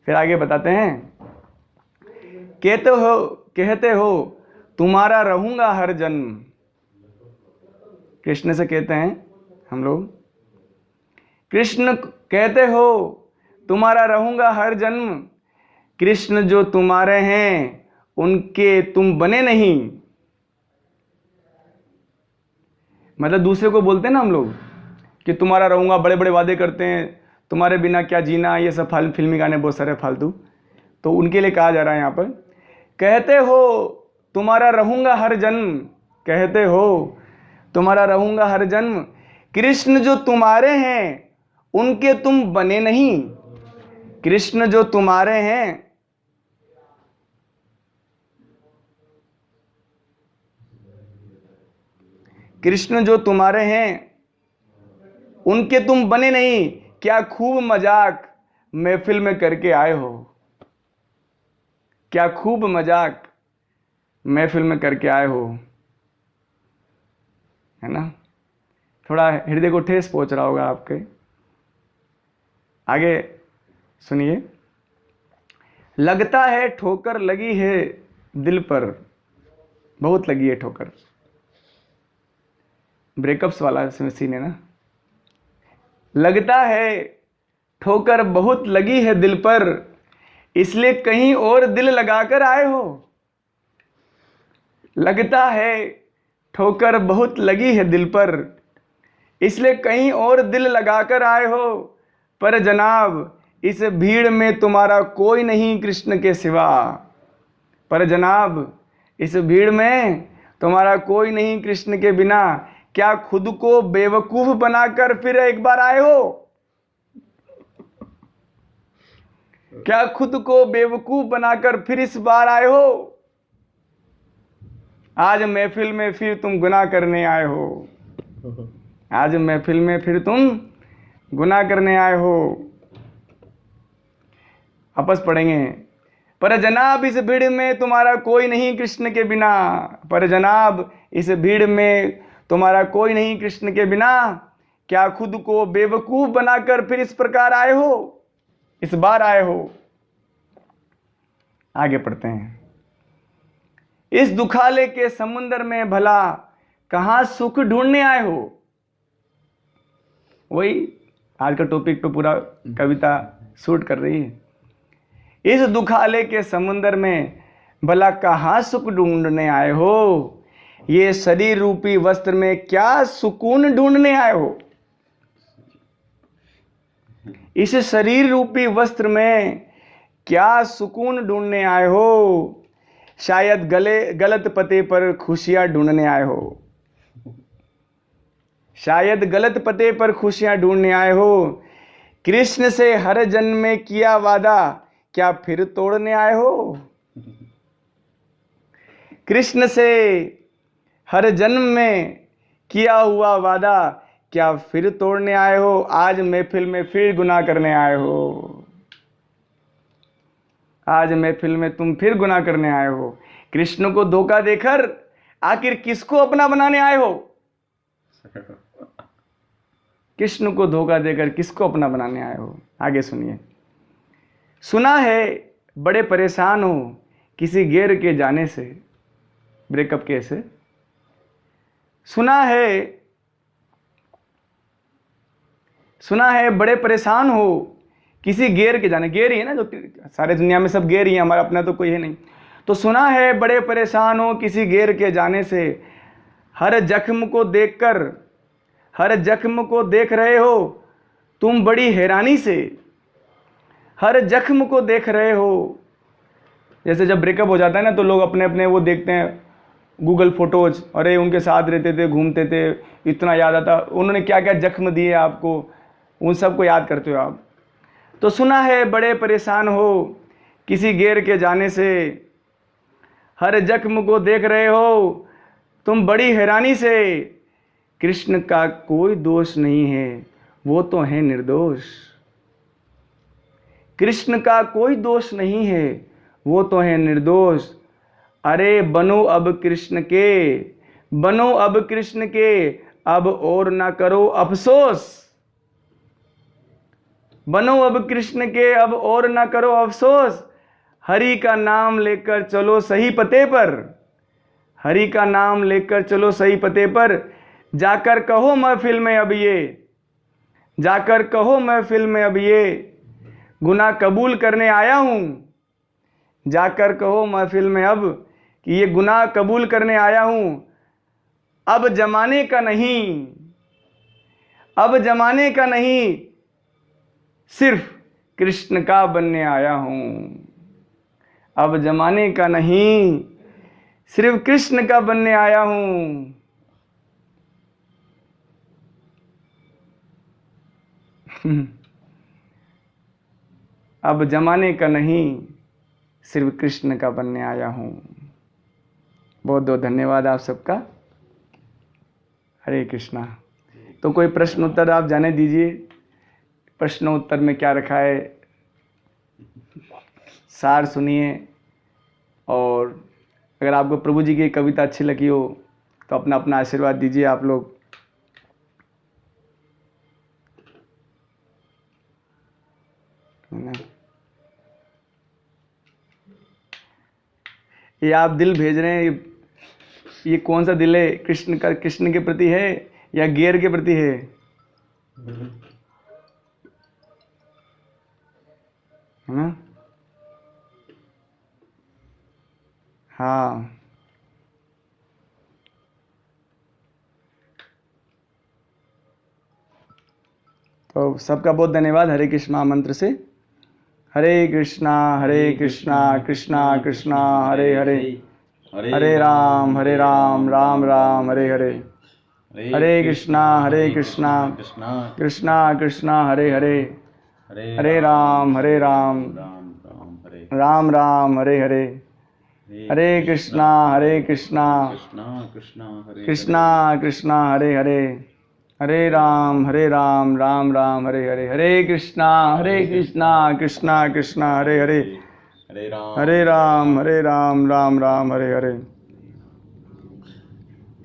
फिर आगे बताते हैं, कहते हो तुम्हारा रहूंगा हर जन्म। कृष्ण से कहते हैं हम लोग, कृष्ण कहते हो तुम्हारा रहूंगा हर जन्म, कृष्ण जो तुम्हारे हैं उनके तुम बने नहीं। मतलब दूसरे को बोलते हैं ना हम लोग कि तुम्हारा रहूंगा, बड़े बड़े वादे करते हैं, तुम्हारे बिना क्या जीना, ये सब फिल्मी गाने बहुत सारे फालतू, तो उनके लिए कहा जा रहा है यहाँ पर, कहते हो तुम्हारा रहूंगा हर जन्म, कहते हो तुम्हारा रहूंगा हर जन्म, कृष्ण जो तुम्हारे हैं उनके तुम बने नहीं। कृष्ण जो तुम्हारे हैं, कृष्ण जो तुम्हारे हैं उनके तुम बने नहीं। क्या खूब मजाक महफिल में करके आए हो, क्या खूब मजाक महफिल में करके आए हो, है ना? थोड़ा हृदय को ठेस पहुंच रहा होगा आपके। आगे सुनिए, लगता है ठोकर लगी है दिल पर, बहुत लगी है ठोकर। ब्रेकअप्स वाला सीन है ना। लगता है ठोकर बहुत लगी है दिल पर, इसलिए कहीं और दिल लगाकर आए हो। लगता है ठोकर बहुत लगी है दिल पर, इसलिए कहीं और दिल लगाकर आए हो, पर जनाब इस भीड़ में तुम्हारा कोई नहीं कृष्ण के सिवा। पर जनाब इस भीड़ में तुम्हारा कोई नहीं कृष्ण के बिना। क्या खुद को बेवकूफ बनाकर फिर एक बार आए हो? क्या खुद को बेवकूफ बनाकर फिर इस बार आए हो? आज महफिल में फिर तुम गुनाह करने आए हो, आज महफिल में फिर तुम गुनाह करने आए हो। वापस पढ़ेंगे, पर जनाब इस भीड़ में तुम्हारा कोई नहीं कृष्ण के बिना। पर जनाब इस भीड़ में तुम्हारा कोई नहीं कृष्ण के बिना। क्या खुद को बेवकूफ बनाकर फिर इस प्रकार आए हो, इस बार आए हो? आगे पढ़ते हैं, इस दुखाले के समुद्र में भला कहां सुख ढूंढने आए हो। वही आज का टॉपिक पे पूरा कविता शूट कर रही है। इस दुखाले के समुद्र में भला कहां सुख ढूंढने आए हो, ये शरीर रूपी वस्त्र में क्या सुकून ढूंढने आए हो। इस शरीर रूपी वस्त्र में क्या सुकून ढूंढने आए हो, शायद गलत पते पर खुशियां ढूंढने आए हो। शायद गलत पते पर खुशियां ढूंढने आए हो। कृष्ण से हर जन्म में किया वादा क्या फिर तोड़ने आए हो। कृष्ण से हर जन्म में किया हुआ वादा क्या फिर तोड़ने आए हो। आज महफिल में फिर गुनाह करने आए हो, आज महफिल में तुम फिर गुनाह करने आए हो। कृष्ण को धोखा देकर आखिर किसको अपना बनाने आए हो। कृष्ण को धोखा देकर किसको अपना बनाने आए हो। आगे सुनिए, सुना है बड़े परेशान हो किसी गैर के जाने से। ब्रेकअप कैसे? सुना है सुना है बड़े परेशान हो किसी गैर के जाने, गैर ही है ना, जो सारे दुनिया में सब गैर ही है, हमारा अपना तो कोई है नहीं। तो सुना है बड़े परेशान हो किसी गैर के जाने से, हर जख्म को देखकर, हर जख्म को देख रहे हो तुम बड़ी हैरानी से, हर जख्म को देख रहे हो। जैसे जब ब्रेकअप हो जाता है ना तो लोग अपने अपने वो देखते हैं गूगल फोटोज, अरे उनके साथ रहते थे, घूमते थे, इतना याद आता, उन्होंने क्या क्या जख्म दिए आपको, उन सब को याद करते हो आप। तो सुना है बड़े परेशान हो किसी गैर के जाने से, हर जख्म को देख रहे हो तुम बड़ी हैरानी से। कृष्ण का कोई दोष नहीं है, वो तो है निर्दोष। कृष्ण का कोई दोष नहीं है, वो तो है निर्दोष। अरे बनो अब कृष्ण के, बनो अब कृष्ण के, अब और ना करो अफसोस। बनो अब कृष्ण के, अब और ना करो अफसोस। हरि का नाम लेकर चलो सही पते पर, हरि का नाम लेकर चलो सही पते पर। जाकर कहो महफिल में अब ये, जाकर कहो महफिल में अब ये, गुनाह कबूल करने आया हूं। जाकर कहो महफिल में अब कि ये गुनाह कबूल करने आया हूं। अब जमाने का नहीं, अब जमाने का नहीं, सिर्फ कृष्ण का बनने आया हूं। अब जमाने का नहीं, सिर्फ कृष्ण का बनने आया हूं। अब जमाने का नहीं, सिर्फ कृष्ण का बनने आया हूं। बहुत बहुत धन्यवाद आप सबका। हरे कृष्णा। तो कोई प्रश्न उत्तर आप जाने दीजिए, प्रश्न उत्तर में क्या रखा है, सार सुनिए। और अगर आपको प्रभु जी की कविता अच्छी लगी हो तो अपना अपना आशीर्वाद दीजिए आप लोग। ये आप दिल भेज रहे हैं, ये कौन सा दिल है? कृष्ण का, कृष्ण के प्रति है या गैर के प्रति है? ना? हाँ, तो सबका बहुत धन्यवाद। हरे कृष्णा मंत्र से। हरे कृष्णा कृष्णा कृष्णा हरे हरे, हरे राम राम राम हरे हरे। हरे कृष्णा कृष्णा कृष्णा हरे हरे, हरे राम राम राम हरे हरे। हरे कृष्णा कृष्णा हरे हरे, हरे राम राम राम हरे हरे। हरे कृष्णा कृष्णा कृष्णा हरे हरे, हरे राम राम राम हरे हरे।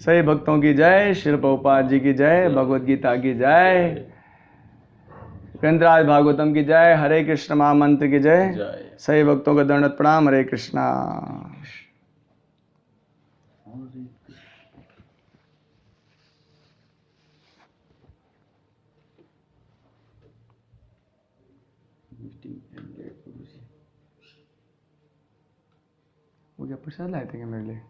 सही भक्तों की जय, श्री प्रभुपाद जी की जय, भगवद गीता की जय, ग्रंथराज भागवतम की जय, हरे कृष्ण महामंत्र की जय। सही भक्तों का दंडवत प्रणाम। हरे कृष्णा। वो क्या प्रसाद लाए थे क्या मेरे लिए?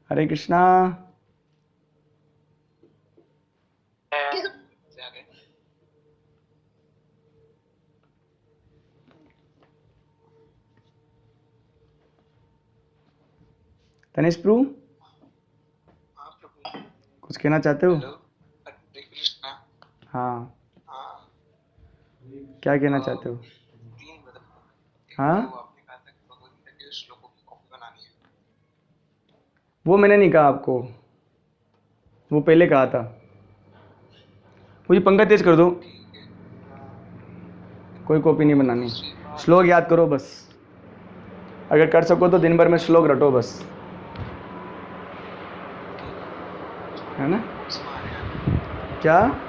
हरे कृष्णा। तनिष प्रभु, कुछ कहना चाहते हो? हाँ, क्या कहना चाहते हो? हाँ, वो मैंने नहीं कहा आपको, वो पहले कहा था। मुझे पंखा तेज कर दो, कोई कॉपी नहीं बनानी। श्लोक याद करो बस, अगर कर सको तो दिन भर में श्लोक रटो बस, है ना? क्या?